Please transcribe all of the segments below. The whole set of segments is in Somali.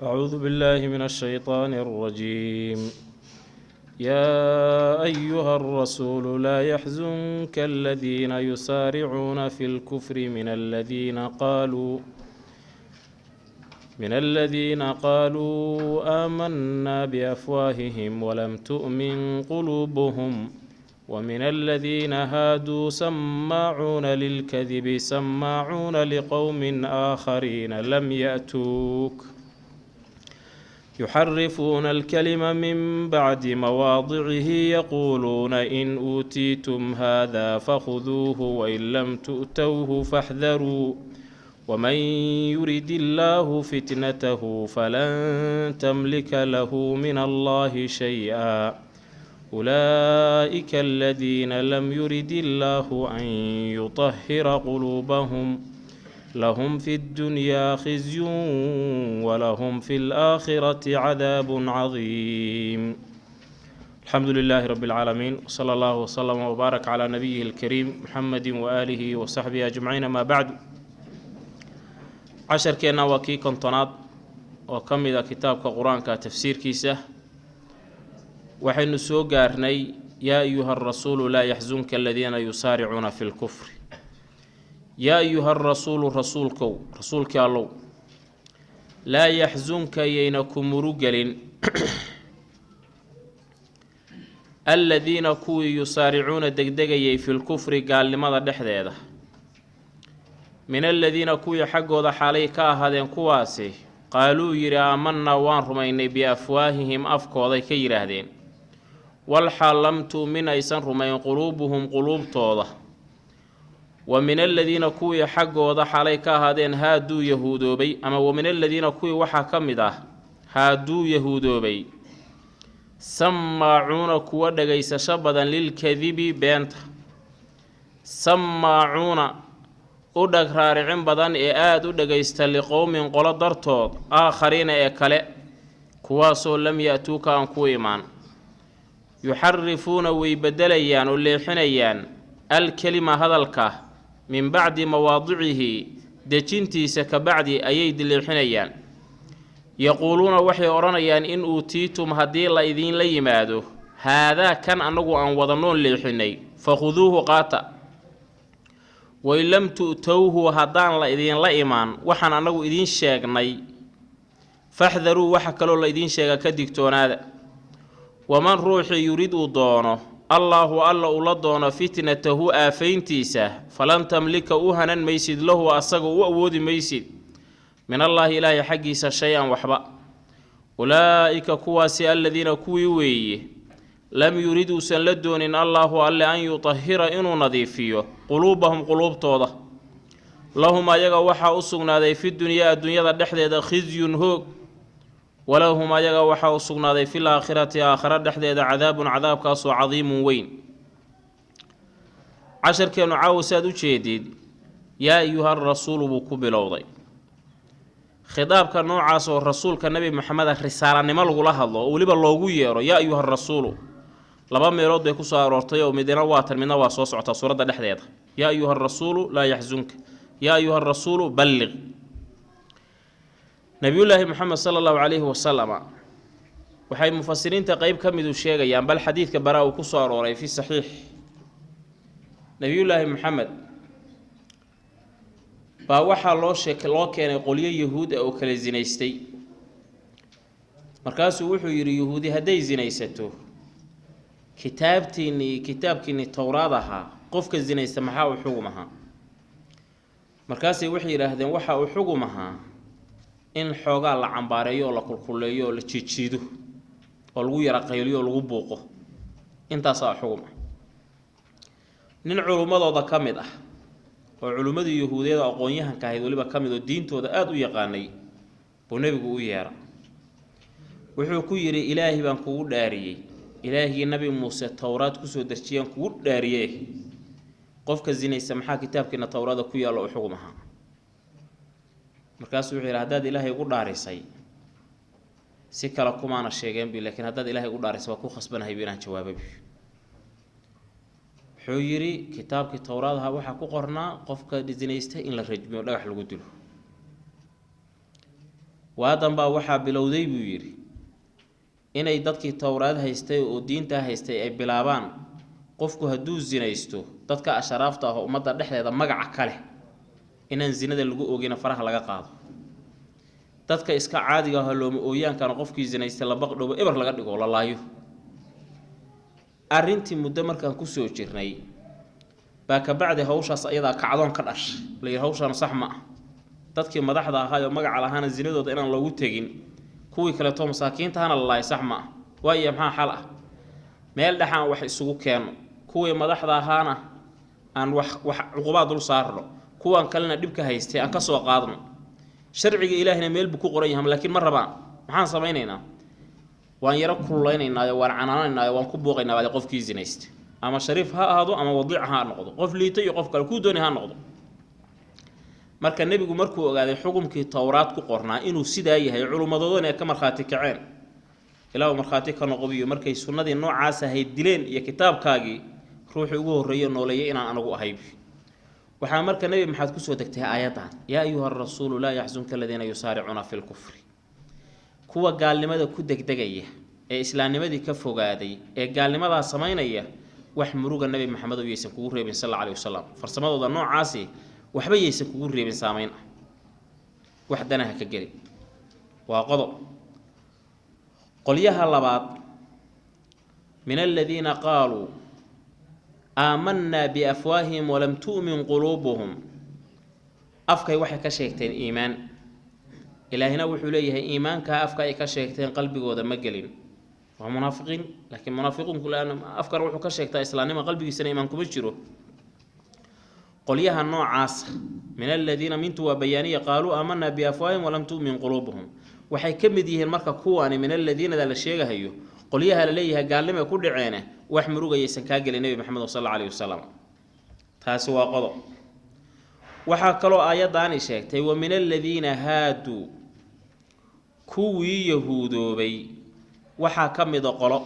أعوذ بالله من الشيطان الرجيم. يا أيها الرسول لا يحزنك الذين يسارعون في الكفر من الذين قالوا آمنا بأفواههم ولم تؤمن قلوبهم ومن الذين هادوا سماعون للكذب سماعون لقوم آخرين لم يأتوك يحرفون الكلم من بعد مواضعه يقولون إن أوتيتم هذا فخذوه وإن لم تؤتوه فاحذروا ومن يرد الله فتنته فلن تملك له من الله شيئا أولئك الذين لم يرد الله أن يطهر قلوبهم لهم في الدنيا خزي ولهم في الآخرة عذاب عظيم. الحمد لله رب العالمين، وصلى الله وسلم وبارك على نبيه الكريم محمد وآله وصحبه أجمعين. ما بعد، casharkeenna waa kii kontonaad oo ka mid a kitaabka qur-aanka tafsiirkiisa. waxaynu soo gaarnay yaa ayuha arasuulu laa yaxsunka aladiina yusaaricuuna fi lkufri. yaa ayuha arasuulu rasuulkii allow, laa yaxsunka yayna ku murugelin aladiina kuwii yusaaricuuna degdegayay fi lkufri gaalnimada dhexdeeda, min aladiina kuwii xaggooda xaalay ka ahaadeen kuwaasi qaaluu yidhi aamanaa waan rumaynay biafwaahihim afkooday ka yidhaahdeen, walxaal lam tu'min aysan rumayn quluubuhum quluubtooda, wa min aladiina kuwii xaggooda xaalay ka ahaadeen haaduu yahuudoobay, ama wa min aladiina kuwii waxaa ka mid ah haaduu yahuudoobay, sammaacuuna kuwa dhagaysasho badan lilkadibi beenta, sammaacuuna u dhag raaricin badan ee aada u dhagaysta liqowmin qolo dartood aakhariina ee kale, kuwaasoo lam ya-tuuka aan ku imaan, yuxarifuuna way beddelayaan oo leexinayaan alkelima hadalka min bacdi mawaadicihi dejintiisa ka bacdi ayay leexinayaan, yaquuluuna waxay odhanayaan in uutiitum haddii la idiinla yimaado haadaa kan annagu aan wadanoon leexinay fakhuduuhu qaata, wain lam tu'towhu haddaan la idiinla imaan waxaan annagu idiin sheegnay faxdaruu waxa kaloo la idiin sheega ka digtoonaada. waman ruuxii yurid uu doono allaahu alla ula doono fitnatahu aafayntiisa falan tamlika u hanan maysid lahu asaga u awoodi maysid min allaahi ilaahay xaggiisa shay-an waxba. ulaa'ika kuwaasi aladiina kuwii weeye lam yurid uusan la doonin allaahu alle an yutahira inuu nadiifiyo quluubahum quluubtooda, lahum ayaga waxaa u sugnaaday fi dunyaa adduunyada dhexdeeda khizyun hoog, walahum ayaga waxaa u sugnaaday fil aakhirati aakhira dhexdeeda cadaabun cadaabkaasoo cadiimun weyn. casharkeennu caawa saad u jeedid yaa ayuha rasuulu buu ku bilowday. khitaabka noocaas oo rasuulka nebi maxameda risaalanimo lagula hadlo oo weliba loogu yeero yaa ayuha rasuulu, laba meelood bay ku soo aroortay oo midna waa tan midna waa soo socota suuradda dhexdeeda. yaa ayuha rasuulu laa yaxsunka, yaa ayuha rasuulu balliq. nabiyullaahi moxamed sala allahu calayhi wasalama waxay mufasiriinta qeyb ka midu sheegayaan, bal xadiidka baraa uu ku soo arooray fi saxiix. nabiyullaahi moxamed baa waxaa loo keenay qolyo yahuud ah oo kala zinaystay. markaasuu wuxuu yidhi yahuudi hadday zinaysato kitaabkiinni towraad ahaa qofka zinaysta maxaa uu xugum ahaa? markaasay waxay yidhaahdeen waxa uu xugum ahaa in xoogaa la cambaareeyo oo la kulkuleeyo oo la jiijiido oo lagu yara qayliyo oo lagu buuqo, intaasaa xugum ah. nin culummadooda ka mid ah oo culummadii yahuudiyada aqoon-yahanka ahayd weliba ka mid oo diintooda aada u yaqaanay buu nebigu u yeera. wuxuu ku yidhi ilaahi baan kugu dhaariyey, ilaahii nabi muuse towraad kusoo dejiyaan kugu dhaariye, qofka zinaysa maxaa kitaabkiina towraada ku yaallo u xugum ahaa? markaasuu wuxuu yidhi haddaad ilaahay ugu dhaarisay si kale kumaana sheegeenbi, laakiin haddaad ilaahay ugu dhaarisay waa ku khasbanahaybu inaan jawaababi. wuxuu yidhi kitaabkii towraadaha waxaa ku qornaa qofka zinaysta in la rajmiyo dhagax lagu dilo. waadan baa waxaa bilowday buu yidhi inay dadkii towraad haystay oo diinta haystay ay bilaabaan qofku hadduu zinaysto dadka asharaafta ah ummadda dhexdeeda magaca kale inaan zinada lagu oogina faraha laga qaado dadka iska caadiga ah looma ooyaankana qofkii zinaystay la baqdhobo eber laga dhigo la laayo arrintii muddo markaan ku soo jirnay baa ka bacdi hawshaas ayadaa kacdoon ka dhash la hawshan sax ma ah dadkii madaxda ahaa oo magaca lahaana zinadooda inaan loogu tagin kuwii kale to masaakiinta hana la laay sax ma ah waayo maxaa xal ah meel dhaxaan wax isugu keeno kuwii madaxda ahaana aan wax cuqubaad dul saarno kuwan kalena dhibka haystay aan ka soo qaadno sharciga ilaahina meel buu ku qoran yahay laakiin ma rabaan maxaan sameeynaynaa waan yara kullaynaynaa waan canaanaynaa waan ku booqaynaa wali qofkii zinaystay ama shariif ha ahaado ama wadiic ha noqdo qof liitay iyo qof kale ku doonay ha noqdo marka nabigu markuu ogaaday xukumkii tawraad ku qornaa inuu sidaa yahay culimadoodana ay ka marxaati kaceen ilaa marxaati ka noqobiyo markay sunnadii noocaas ahayd dileen iyo kitaabkaagii ruuxii ugu horeeyay nooleeyay inaan anagu ahay waxaa marka nabi maxaad ku soo degtay aayadan yaa ayuha rasuulu laa yaxzunka alladheena yusaaricuuna fil kufri kuwa gaalnimada ku degdegaya ee islaamnimadii ka fogaaday ee gaalnimadaa samaynaya wax muruga nabi maxamed oo yeesan kugu reebin sallallahu alayhi wasallam farsamadooda noocaasi waxba yeesan kugu reebin saameyn wax danaha ka gali waa qodob qolyaha labaad min alladheena qaaluu آمنا بأفواههم ولم تؤمن قلوبهم أفكي وحي كشيكتين إيمان إلهنا وحوليه إيمان كأفكي كشيكتين قلبي وذا مجلين ومنافقين لكن منافقون كلهم أفكر وحو كشيكتا إسلامي ما قلبي سنة إيمان كبشروا قل يها النوع عاص من الذين منتوا وبيانية قالوا آمنا بأفواههم ولم تؤمن قلوبهم وحي كمديه المركة كواني من الذين ذا الشيء هيو قليها لليها قال لما كل عينه وحمروغا يسن كاجل النبي محمد صلى الله عليه وسلم تاسوا قضاء وحكلوا آيات عن شيء ومن الذين هادوا كوي يهودو بي وحكم دقلا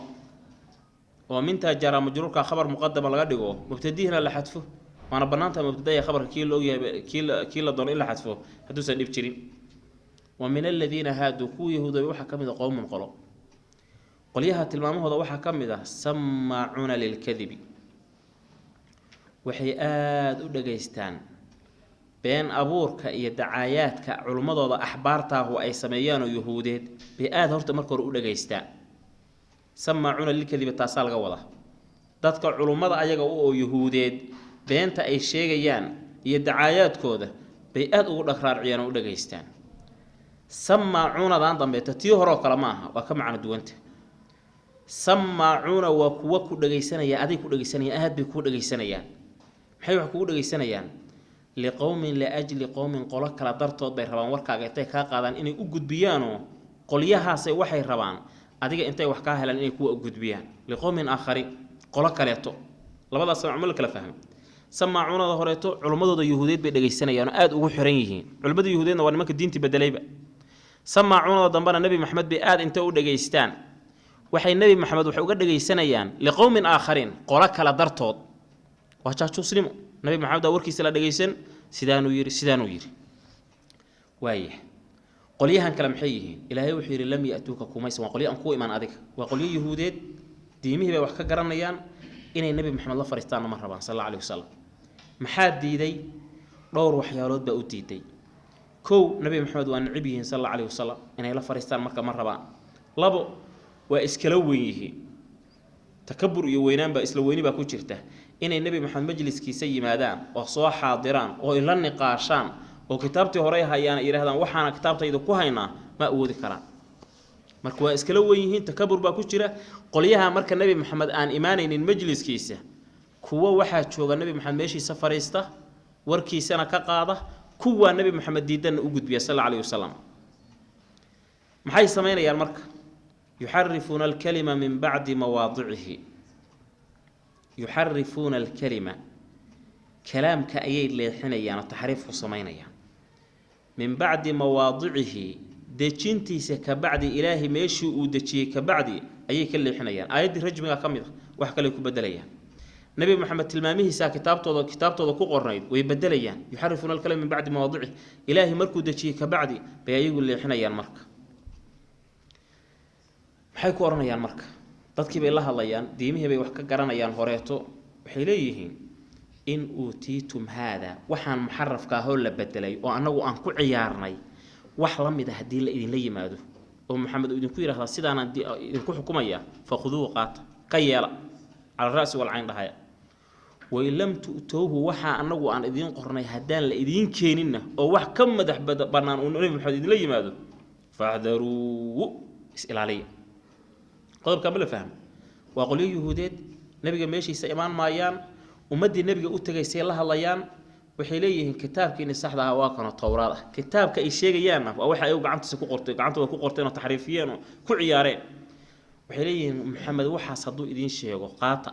ومن تجرى مجرورك خبر مقدم لغدغو مبتديهنا لحذفه وانا بنانتها مبتدئ خبر كيلو دون الا حذفه حدوث ديب جيرين ومن الذين هادوا كوي يهودو بي وحكم قوم قلا قليها تلمامهooda waxa kamida samaa'una lil kadhibi waxay aad u dhageystaan been abuurka iyo dacaayaadka culimadooda axbaarta oo ay sameeyaan oo yahuudeed bay aad horta marka hore u dhageystaan samaa'una lil kadhibi taas laga wada dadka culimada ayaga oo yahuudeed beenta ay sheegayaan iyo dacaayaadkooda bay aad ugu dhagraarciyaan oo u dhageystaan samaa'una daan dambe tii hore kala ma aha waa ka macna duwanta سماعون وكوا كدغيسنيا ادي كدغيسنيا اهد بي كدغيسنيان maxay wax kugu dhageysanayaan liqawmin la ajli qawmin qolo kala dartood bay rabaan warkaaga intay ka qaadaan inay u gudbiyaano qolyahaas waxay rabaan adiga intay wax ka helaan inay ku gudbiyaan liqawmin aakhari qolo kaleeto labadaas macmul kala faham samaacunada horeeto culimadooda yahuudeed bay dhageysanayaan aad ugu xiran yihiin culimada yahuudeedna waa nimanka diinta bedelayba samaacunada dambana nabi maxamed bay aad intay u dhageystaan waxay nabi maxamed wax uga dhageysanayaan liqawmin aakhariin qolo kala dartood waxa tusnimo nabi maxamed warkiisa la dhageysan sidaanu yiri waaya qoliyahan kala maxay yihiin ilaahay wuxuu yiri lam yaatuka kumaysan waa qoliyan ku iman adiga waa qoliyo yahuudeed diimihii bay wax ka garanayaan inay nabi maxamed la fariistaan ma rabaan sallallahu alayhi wasallam maxaa diiday dhowr waxyaalood baa u diiday kow nabi maxamed waa nacib yihiin sallallahu alayhi wasallam inay la fariistaan marka ma rabaan labo waa iskala weeyihii takabbur iyo weynaan baa isla weyni baa ku jirta inay nabi maxamed majliskiisa yimaadaan oo soo xaadiraan oo ila niqaashaan oo kitaabtii hore hayaan yiraahdaan waxaana kitaabtayda ku haynaa ma awoodi karaan marka waa iskala weeyihii takabbur baa ku jira qoliyaha marka nabi maxamed aan iimaanaynin majliskiisa kuwa waxa jooga nabi maxamed meeshiisa fariista warkiisana ka qaada kuwa nabi maxamed diidan u gudbiya sallallahu alayhi wasallam maxay sameynayaan marka يحرفون الكلمة من بعد مواضعه يحرفون الكلمة كلام كأيد لحنيان التحريف وصمينيان من بعد مواضعه دجنتي كبعد إلهي ميشي ودجي كبعد أي كل حنيان آيات رجمها كمية وحكى لكم بدليا نبي محمد تلمامه سا كتابته كو قرنيد ويبدليان يحرفون الكلام من بعد مواضعه إلهي مركو دجي كبعدي بيايغو اللي حنيان مرك maxay ku oranayaan marka dadkii bay la hadlayaan diimihii bay wax ka garanayaan horeeto waxay leeyihiin in utiitum hada waxaan muharrafka ah oo la bedelay oo anagu aan ku ciyaarnay wax la mid ah hadii la idin la yimaado oo maxamed uu idin ku yiraahdo sidaan idin ku xukumaya faquduu qaat qayala على الرأس والعين dhahaya way lam tuutuhu waxa anagu aan idin qornay hadaan la idin keenina oo wax ka madax banaan oo nabi maxamed idin la yimaado fahdaru is-ilaaliya qodob kamil faham waa qoliyo yahuudeed nabiga meeshiisa imaan maayaan ummadii nabiga u tagaysay la hadlayaan waxay leeyihiin kitaabkiina saxda ah waa kana tawraad kitaabka ay sheegayaan waa waxa ay gacantiisa ku qortay gacantooda ku qorteen oo taxriifiyeen oo ku ciyaareen waxay leeyihiin maxamed waxaas haduu idin sheego qaata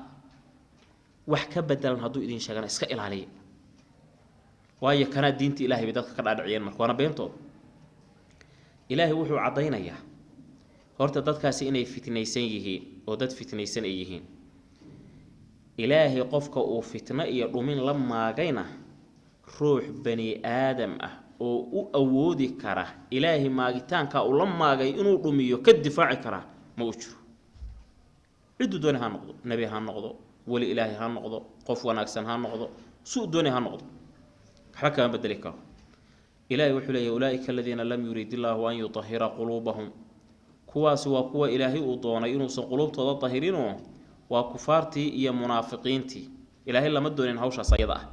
wax ka bedelan haduu idin sheegana iska ilaaliya waayo kana diinta ilaahay bay dadka ka dhaadhiciyeen marka wana beentooda ilaahay wuxuu cadaynayaa horta dadkaasi inay fitnaysan yihiin oo dad fitnaysan ay yihiin ilaahay qofka uu fitna iyo dhumin la maagayna ruux bani aadam ah oo u awoodi kara ilaahay maagitaanka uu la maagay inuu dhumiyo ka difaaci kara ma u jiro cid doona ha noqdo nabi ha noqdo wali ilaahay ha noqdo qof wanaagsan ha noqdo suu doona ha noqdo waxa ka bedeli karo ilaahay wuxuu leeyahay ulaa'ika alladheena lam yuridillahu an yutahhira qulubahum kuwaas waa kuwa ilaahay uu doonay inuu san qulubtooda tahirino waa kufaartii iyo munaafiqiintii ilaahay lama doonin hawshaas ayada ah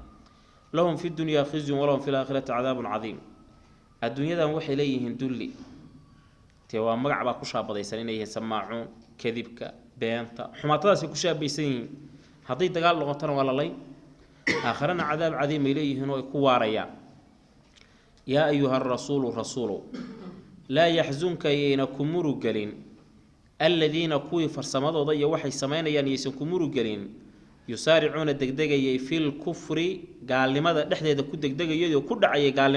lahum fi dunya khizyun wa lahum fil aakhirati cadaabun cadiim adduunyadan waxay leeyihiin dulli tee waa magac baa ku shaabadaysan inay yihiin samaacuun kadibka beenta xumaatadaas ku shaabaysan yihiin haddii dagaal noqotana waa lalay aakhirana cadaab cadiim ay leeyihiin oo ay ku waarayaan yaa ayuha rasuulu rasuulu لا يحزنك ينكم مرجلين الذين كوي فرسمادو ضي وحي سمينيان يسنكم مرجلين يسارعون الدقدقة في الكفر قال لماذا دحديدا كو دقدقة يدو كو دعايا قال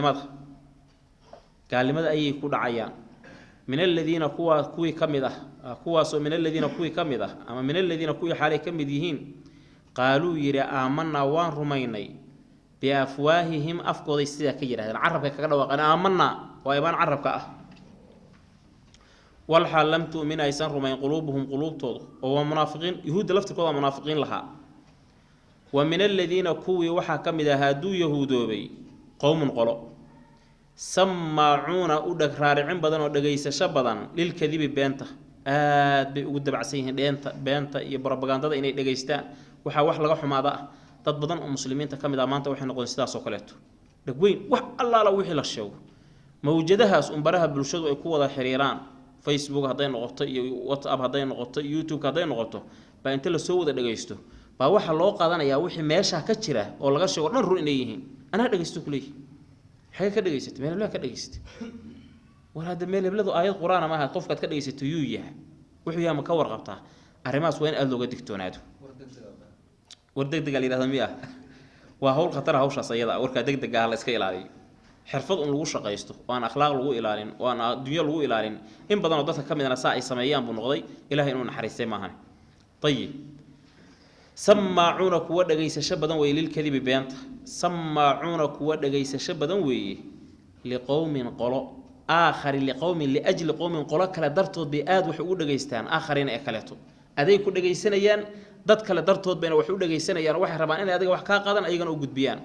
لماذا أي كو دعايا من الذين كوي كمده كواس من الذين كوي كمده أما من الذين كوي حالي كمديهين قالوا يرى آمنا وان رميني بأفواههم أفقد السيدة كجرة العرب كذا وقنا آمنا ويبان عرب كأه والحال لم تؤمن أيسان رمين قلوبهم قلوب طول وهو منافقين يهود لفت كذا منافقين لها ومن الذين كوي وحا كمدا هادو يهودو بي قوم قلو سماعون أودك رارعين بدن ودقيس شبدن للكذب بينته بيقود بعسيهن بينته يبربغاندا إني دقيستان وحا وح لغا حمادا dad badan oo muslimiinta kamid ah maanta waxay noqon sidaas oo kaleeto dhagweyn wax alla la wixii la sheego mawjadahaas baraha bulshadu ay ku wada xiriiraan Facebook haday noqoto iyo WhatsApp haday noqoto YouTube haday noqoto ba inta la soo wada dhageysto ba waxa loo qaadanayaa wixii meesha ka jira oo laga sheego dhan run inay yihiin ana dhageysto kulay xaga ka dhageysatay meel la ka dhageystay walaad meel lebladu aayad quraan ma aha qofka ka dhageysato yuu yahay wuxuu yahay ma ka warqabtaa arimaas waa in aad looga digtoonaado wardegdeg la yiraahdo miya waa hawl khatar hawshaas ayada warka degdeg ah la iska ilaaliyo xirfad un lagu shaqeysto oo aan akhlaaq lagu ilaalin oo aan adduunyo lagu ilaalin in badan oo dadka kamidana saa ay sameeyaan buu noqday ilaahay inuu naxariistay maahan tayib samaacuuna kuwa dhageysasho badan way lil kadibi beenta samaacuuna kuwa dhageysasho badan weeye liqawmin qolo aakhari liqawmin liajli qawmin qolo kala dartood bay aad wax ugu dhageystaan aakharina ee kaleeto aday ku dhageysanayaan dad kale dartood bayna wax u dhageysanayaan waxay rabaan in adiga wax ka qaadan ayagana u gudbiyaan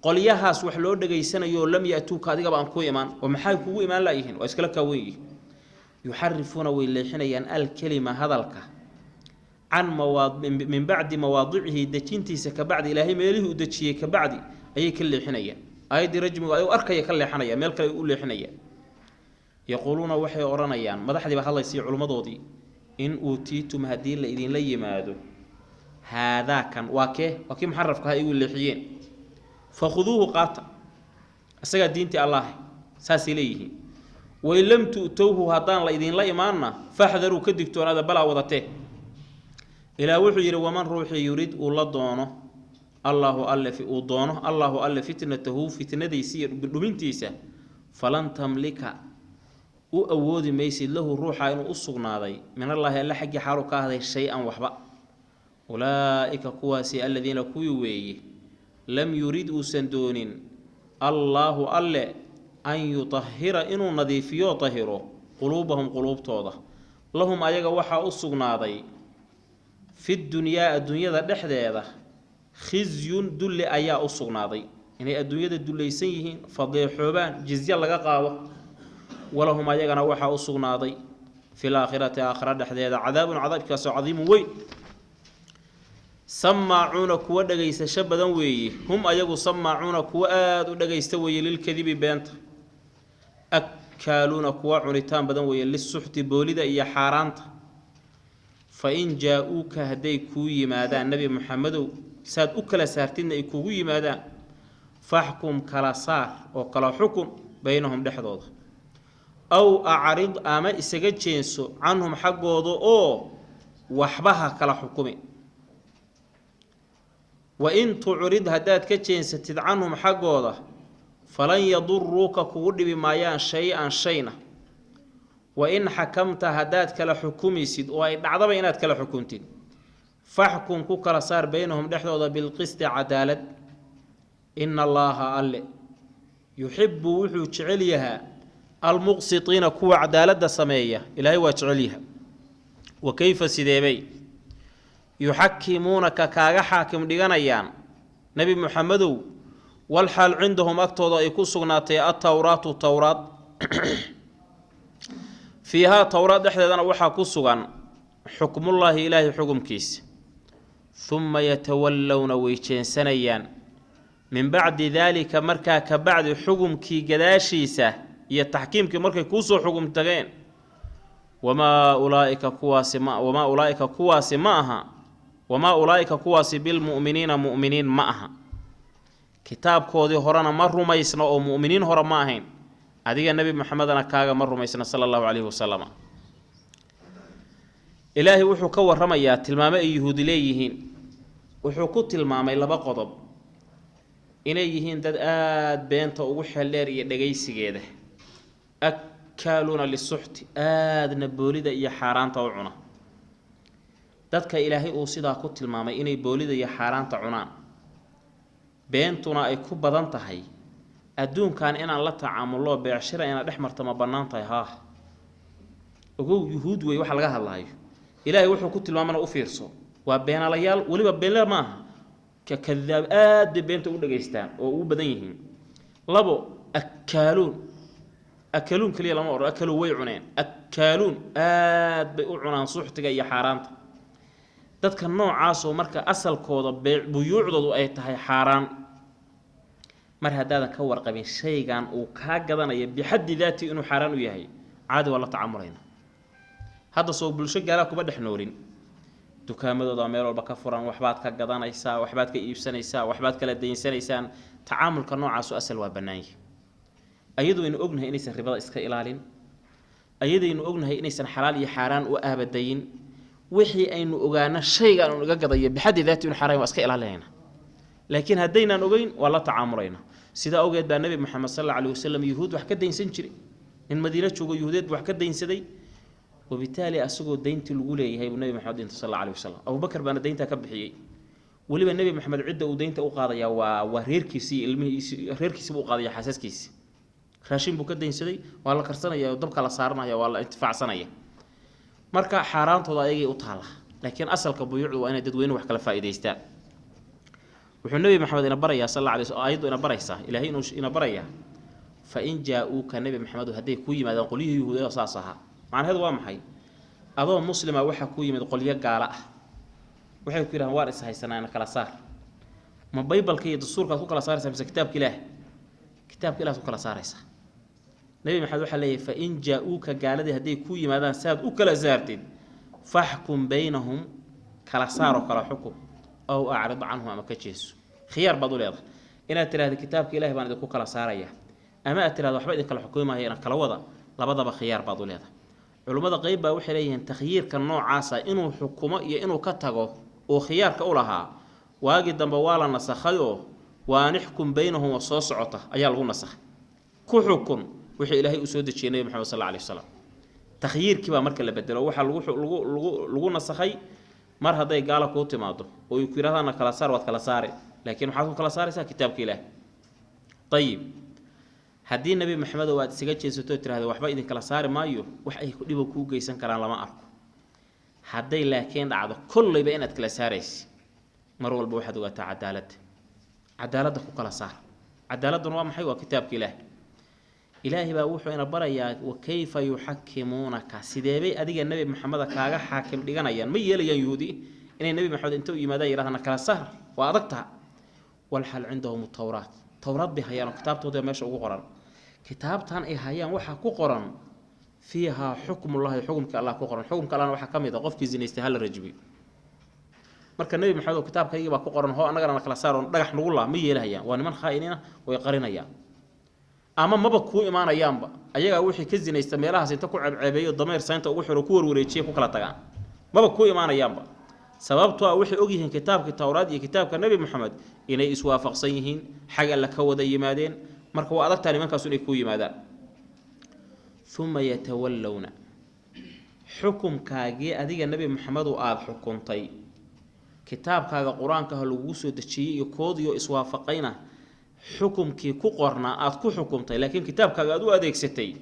qoliyahaas wax loo dhageysanayo lam yaatuka adiga baan ku imaan oo maxay kugu imaan laayihiin waa iskala ka weey yuharrifuna way leexinayaan al kalima hadalka an min ba'di mawaadi'ihi dajintiisa ka ba'di ilaahi meelihi u dajiyay ka ba'di ayay ka leexinayaan aydi rajmiga ay arkaya ka leexinaya meel kale u leexinaya yaquluna waxay oranayaan madaxdiiba hadlaysay culimadoodii in utiitum hadii la idin la yimaado هذا كان وكي محرف كها يقول لحيين فخذوه قاطع أسجى دينتي الله ساسي ليه وإن لم تؤتوه هذان لإذن لا إيماننا فاحذروا كدكتور هذا بلا وضته إلى وحي ومن روحي يريد الله دونه الله ألف ودونه الله ألف فتنته فتنة يصير بدمنتيسه فلن تملك وأود ما يصير له الروح إنه أصغنا ذي من الله إلا حق حارك هذا الشيء وحبا أولئك كواسي الذين كوي لم يريد سندون الله ألا أن يطهر إنو نظيفيو طهرو قلوبهم قلوب توضة لهم أيغا وحا أصغناضي في الدنيا ذا دحديده خزي دل أيا أصغناضي يعني الدنيا دل يسيهين فضيحوبان جزية لغا قاوة ولهم أيغا وحا أصغناضي في الآخرة آخرة دحديده عذاب كاسو عظيم وي سماعون كوا دغيس شبدان وي هم أيغو سماعون كوا آد دغيس وي للكذب بينت أكالون كوا عنيتان بدن وي للسحت بوليدا إيا حارانت فإن جاءوك هدي كوي ماذا النبي محمد ساد أكلا سارتين إي كوي ماذا فاحكم كلا صار وكلا حكم بينهم دحضوض أو أعرض أما إساقات جينسو عنهم حقوضو أو وحبها كلا حكمي وإن تعرض هدات كجينستid عنهم حقوضه فلن يضروك كودي بمايان شيئا شينا وإن حكمت هدات كلا حكوميسيد وإن عضب إنات كلا حكومتين فاحكم كلا صار بينهم دحضوضه بالقسط عدالة إن الله ألا يحب وحو تشعليها المقسطين كوا عدالة سمية إلهي وتشعليها وكيف سيديبي يحكمونك كاغا حاكم ديغانيان نبي محمد والحال عندهم أكتوضا يكون سغناتي التوراة فيها توراة دحدنا وحا كسغان حكم الله إلهي حكم كيس ثم يتولون ويشين سنيان من بعد ذلك مركا كبعد حكم كي قداشيسة يتحكيم كي مركا كوسو حكم تغين وما أولئك كواسي بالمؤمنين مؤمنين معها كتاب كودي هرانا مروا ميسنا أو مؤمنين هرا معهين هذه النبي محمد أنا كاغا مروا ميسنا صلى الله عليه وسلم إلهي وحو كور رميات تلمامي يهود ليهين وحو كنت تلمامي لبا قضب إليهين داد آد بينتا وحا الليري دقيسي جيده أكالون للسحت آد نبوليدا إيا حارانتا وعنا dadka ilaahay uu sidaa ku tilmaamay inay boolida iyo xaaraanta cunaan beentuna ay ku badan tahay adduunkan inaan la tacaamulo beecshira ina dhexmarta ma banaan tahay ogow yuhuud way waxa laga hadlaayo ilaahay wuxuu ku tilmaamana u fiirso waa beenalayaal waliba beenla maaha ka kadaab aad beenta u dhageystaan oo u badan yihiin labo akaaluun kaliya lama oran akalu way cuneen akaaluun aad bay u cunaan suxtiga iyo xaaraanta dadka noocaas oo marka asalkooda buyuucdoodu ay tahay xaraan mar hadaadan ka warqabin shaygan uu ka gadanayo bixaddi daati inuu xaraan u yahay caadi wala tacaamulayna hada soo bulsho gaala kuba dhaxnoolin dukaamadooda meel walba ka furan waxbaad ka gadanaysaa waxbaad ka iibsanaysaa waxbaad kala deynsanaysaa tacaamulka noocaas oo asal waa banaanay ayadu inuu ognahay inaysan ribada iska ilaalin ayadu inuu ognahay inaysan xalaal iyo xaraan u aabadayn wixii aynu ogaana shaygan uu naga gadayo bixaddi daati inuu xaraan waa iska ilaalinayna laakiin haddaynan ogeyn waa la tacaamulayna sida awgeed baa nabi maxamed sallallahu alayhi wasallam yahuud wax ka deynsan jiray in madiina joogo yahuudeed wax ka deynsaday وبالتالي أسقو دينتي الأولى هي النبي محمد صلى الله عليه وسلم أبو بكر بنا دينته كبحيي ولما النبي محمد عدة ودينته أقاضيا وريركيسي ريركيسي أقاضيا حساس كيس راشين بوك دين سدي والله كرسنا يا ضبك على صارنا يا والله انتفاع سنة مركا حرام تضايقي أطالة لكن أصل كبيوع وأنا ددوين وحكي فائدة يستاء وحن النبي محمد إن بريا صلى الله عليه وسلم أيضا إن بريسه إلهي إن بريا فإن جاءوك النبي محمد هدي كوي ما قوليه يهودا صاصها معنى هذا وامحي أضو مسلمة وحا كوي من قوليه قالاء وحي كوي لهم وارس هاي سنة كلا صار ما بيبل كي الدستور كاتو كلا صار بس كتاب كلاه كلا صار نبي محمد وحا ليه فإن جاءوك قالدي هدي كوي ماذا ساد وكلا زارتين فاحكم بينهم كلا صار وكلا حكم أو أعرض عنه أما كتشيسو خيار بعضو ليضا إنا ترى هذا كتاب كلاه بان دكو كلا صاريا أما أترى هذا وحبا كلا حكومة هي كلا وضع لبضب خيار بعضو ليضا علماء قيب baa waxay leeyihiin takhyiirka noocaas inuu xukumo iyo inuu ka tago oo khiyaarka u lahaa waagi dambe waa la nasakhayo waa nixkum baynahum wa soo socota ayaa lagu nasakhay ku xukun wixii ilaahay u soo dejiyay nabi maxamed sallallahu alayhi wasallam takhyiirkii baa marka la bedelo waxa lagu nasakhay mar hadday gaala kuu timaado oo ku yiraahdaan kala saar waad kala saare laakiin waxaad ku kala saaraysaa kitaabka Ilaahay طيب haddii nabi maxamed waad isaga jeesato tiraahdo waxba idin kala saari maayo wax ay ku dhibo ku geysan karaan lama arko hadday laakiin dhacdo kullayba inaad kala saaraysi mar walba waxaad ogaataa cadaalada ku kala saar cadaaladuna waa maxay waa kitaabka Ilaahay baa wuxuu ina barayaa wa kayfa yuhakkimunaka sideebay adiga nabi maxamed kaaga xaakim dhiganayaan ma yeelayaan yuudi inay nabi maxamed inta u yimaadaan yiraahdaan kala saar waa adagtaa wal hal عندهم التوراة توراة بهيان كتابته ماشي ugu qoran kitaabtan ay hayaan waxa ku qoran fiiha xukm Allah xukumka Allah ku qoran xukumka Allah waxa kamid ah qofkii zinaystay hal rajbi marka nabi maxamed kitaabkayga baa ku qoran hoo anagana kala saaroon dhagax nagu laa ma yeelayaan waa niman khaa'inina way qarinayaan ama maba ku imaanayaanba ayaga wixii ka zinaystay meelahaas inta ku ceebeeyo dameer saynta ugu xiro ku warwareejiye ku kala tagaan maba ku imaanayaanba sababtu ah wixii og yihiin kitaabka Tawraad iyo kitaabka Nabi Muhammad inay iswaafaqsan yihiin xaq alla ka wada yimaadeen marka waa adagtaa nimankaas inay ku yimaadaan thumma yatawallawna xukumkaagii adiga Nabi Muhammad oo aad xukuntay kitaabkaaga quraanka lagu soo dajiyay iyo koodiyo iswaafaqayna xukumkii ku qorna aad ku xukumtay laakiin kitaabkaaga aad u adeegsatay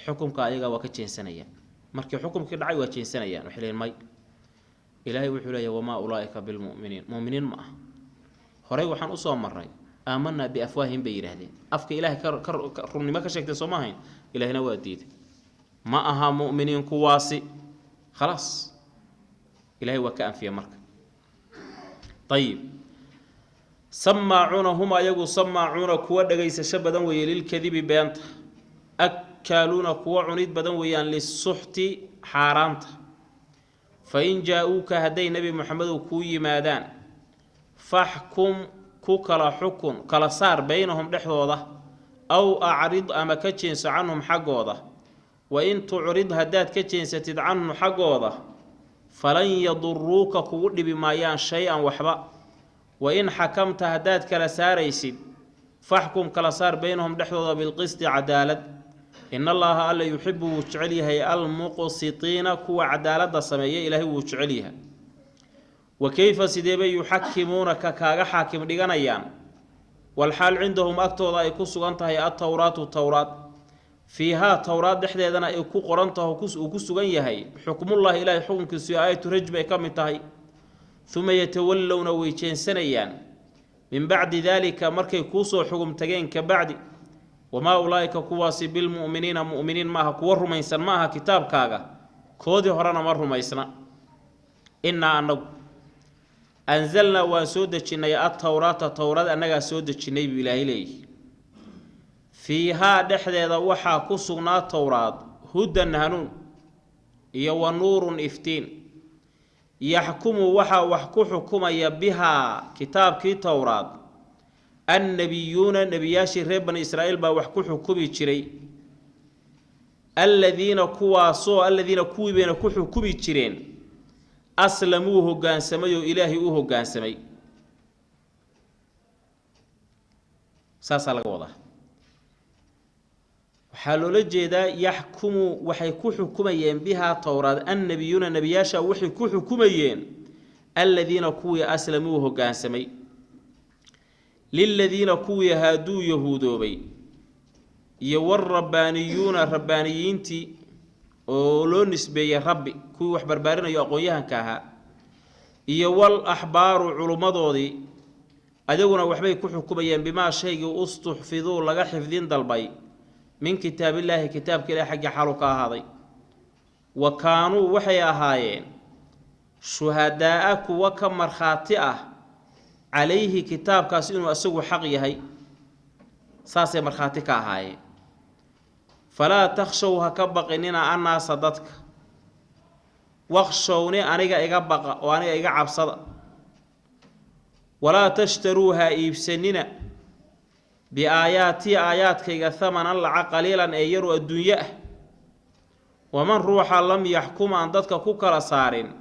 xukumka ayaga waa ka jeensanayaan markii xukumkii dhacay waa jeensanayaan waxay leeyahay may إلهي وحوله وما أولئك بالمؤمنين مؤمنين ما هري وحن أصلا مرة آمنا بأفواههم بيرهدين أفك إلهي كرني ما كشكت سماهين إلهي نواديد ما أها مؤمنين كواسي خلاص إلهي وكأن في مرك طيب سماعون هما يقول سماعون كوا دقيس شبدا ويليل كذب بيانت أكالون كوا عنيد بدن ويان للسحت حارانت فإن جاءوك هدي نبي محمد وكوي مادان فاحكم كوكلا حكم كلا صار بينهم دحوضة أو أعرض أما كتشنس عنهم حقوضة وإن تعرض هدات كتشنس تد عنهم حقوضة فلن يضروك كود بما يان شيئا وحبا وإن حكمت هدات كلا ساريسد فاحكم كلا صار بينهم دحوضة بالقسط عدالة إن الله ألا يحب وجعلها المقسطين كو عدالة سمية إلهي وجعلها وكيف سيدبي يحكمونك كاغا حاكم ديغانيان والحال عندهم أكتوضا يكو سغانتها التوراة والتوراة فيها توراة دحديدنا يكو قرانتها وكو سغانيهي حكم الله إلهي حكم كسي آية رجبة كامتهي ثم يتولون ويجين سنيان من بعد ذلك مركي كوسو حكم تجين كبعد وما أولئك كواسي بالمؤمنين مؤمنين ماها كور ميسن ماها كتاب كاغا كودي هرانا مر ميسنا إنا أنه أنزلنا وسودة جنيا التوراة أنها سودة جنيا بإلهي ليه فيها دحدة وحا كسونا التوراة هدى هنون يو نور إفتين يحكم وحكو حكومة بها كتاب كي توراة النبيون نبياش ريب بني إسرائيل با وحكو حكومي جري الذين كوي بين كو حكومي جرين أسلموه قانسمي إلهي أوه قانسمي ساسا لقوضة وحالو لجيدا يحكم وحيكو حكوميين بها توراة النبيون نبياشا وحيكو حكوميين الذين كوي أسلموه قانسمي للذين كوي هادو يهودوبي يور ربانيون ربانيينتي ولو نسبي ربي كوي وحبربارين يقويها كاها يوال أحبار علمادودي أدونا وحبي كو حكوميين بما شيء أستحفظوا لغا حفظين دالبي من كتاب الله كتاب كلا حق حالك هذا وكانوا وحي أهايين شهداءك وكم مرخاتئة عليه كتاب كاسين وأسوه حقيهي ساسي مرخاتك هاي فلا تخشوها كبقيننا أنا صدتك واخشوني أنيقا إيقبق وأنيقا إيقعب صدق ولا تشتروها إيبسننا بآياتي آياتك ثمنا لعا قليلا أيروا الدنيا ومن روحا لم يحكم عن ضدك كوكرا صارين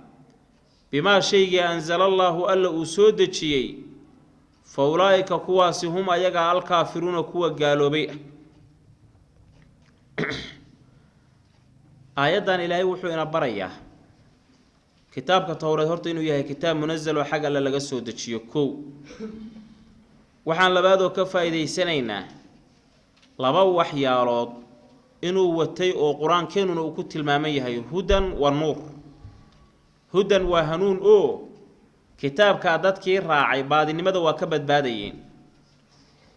بما شيء أنزل الله ألا أسود شيء فأولئك كواس هم أيقا الكافرون كوا قالوا بي آيادا إلهي وحونا بريا kitaabka tawraad horta inuu yahay kitaab munazzal oo xag alla laga soo dejiyo kow waxaan labaadoo ka faa'iideysanaynaa laba waxyaalood inuu watay oo qur-aankeenuna uu ku tilmaaman yahay hudan wa nuur hudan waa hanuun oo kitaabka dadkii raacay baadinimada waa ka badbaadayeen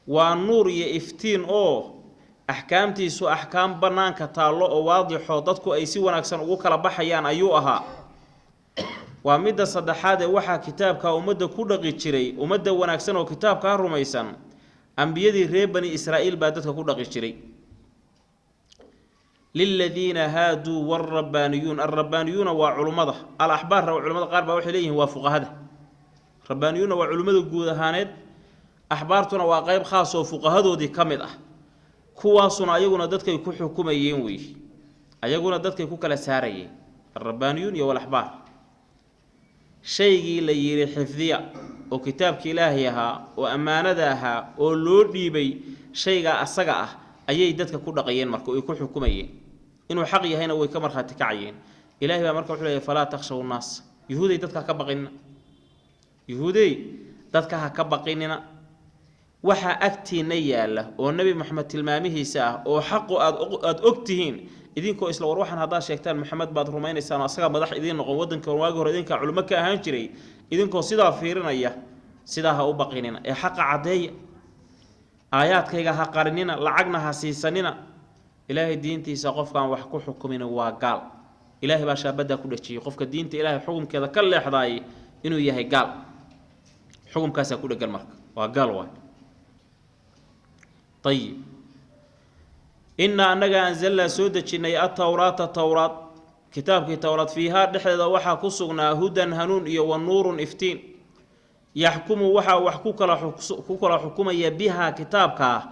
waa nuur iyo iftiin oo axkaamtiisu axkaam banaanka taallo oo waadixo dadku ay si wanaagsan ugu kala baxayaan ayuu ahaa waa midda saddexaad ee waxaa kitaabka ummadda ku dhaqi jiray ummadda wanaagsan oo kitaabka rumaysan ambiyadii reer bani israa'iil baa dadka ku dhaqi jiray للذين هادوا والربانيون الربانيون وعلماء الأحبار وعلماء قارب وحليهم وفقهاء ربانيون وعلماء جودهانات أحبارتنا وقايب خاص وفقهاء دي كاملة كواسنا أيقونا دتك يكون حكوميين وي أيقونا دتك يكون كلا ساري الربانيون يا والأحبار شيء اللي حفظية وكتاب كلاهيها وأمانتها ولودي بي شيء أسقعه أيي دتك كل قيين مركو يكون حكوميين إنه حقي هنا ويكمر خاتكعين إلهي بمركو حليه فلا تخشوا الناس يهودي دتك كبقينا يهودي دتك كبقينا وحا أكتي نياله والنبي محمد تلمامه ساه وحق أد أكتهين إذن كو إسلا وروحا هذا شيكتان محمد بعد رومين سنة أسقى مدح إذن نقودن كواجه إذن كعلماء كهانجري إذن كو صدا فيرنا إياه صداها أبقينا حق عادية aayaadkayga ha qarinina lacagna ha siisanina ilaahay diintiisa qofkan wax ku xukumina waa gaal ilaahay baa shaabada ku dhajiyay qofka diinta ilaahay xukumkeeda ka leexday inuu yahay gaal xukumkaas ku dhagal marka waa gaal waay طيب inna annaga anzalna soo dejinay at-tawraata tawraat kitaabkii tawraat fiiha dhexdeeda waxa ku sugnaa hudan hanuun iyo wa nuurun iftiin يحكم وحا وحكوكلا حكومية بها كتابك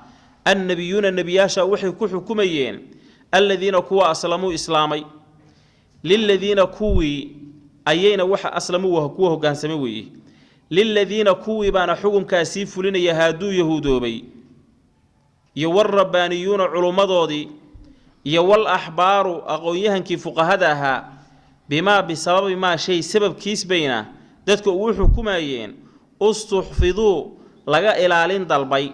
النبيون النبياشا وحي كحكوميين الذين كوا أسلموا إسلامي للذين كوي أيين وحا أسلموا وهكوه كان سموي للذين كوي بان حكم كاسيف لنا يهادو يهودوبي يور ربانيون علمضودي يور أحبار أقويها كيف فقهدها بما بسبب ما شيء سبب كيس بينا دتك وحكوميين استحفظوا لغا إلالين دالباي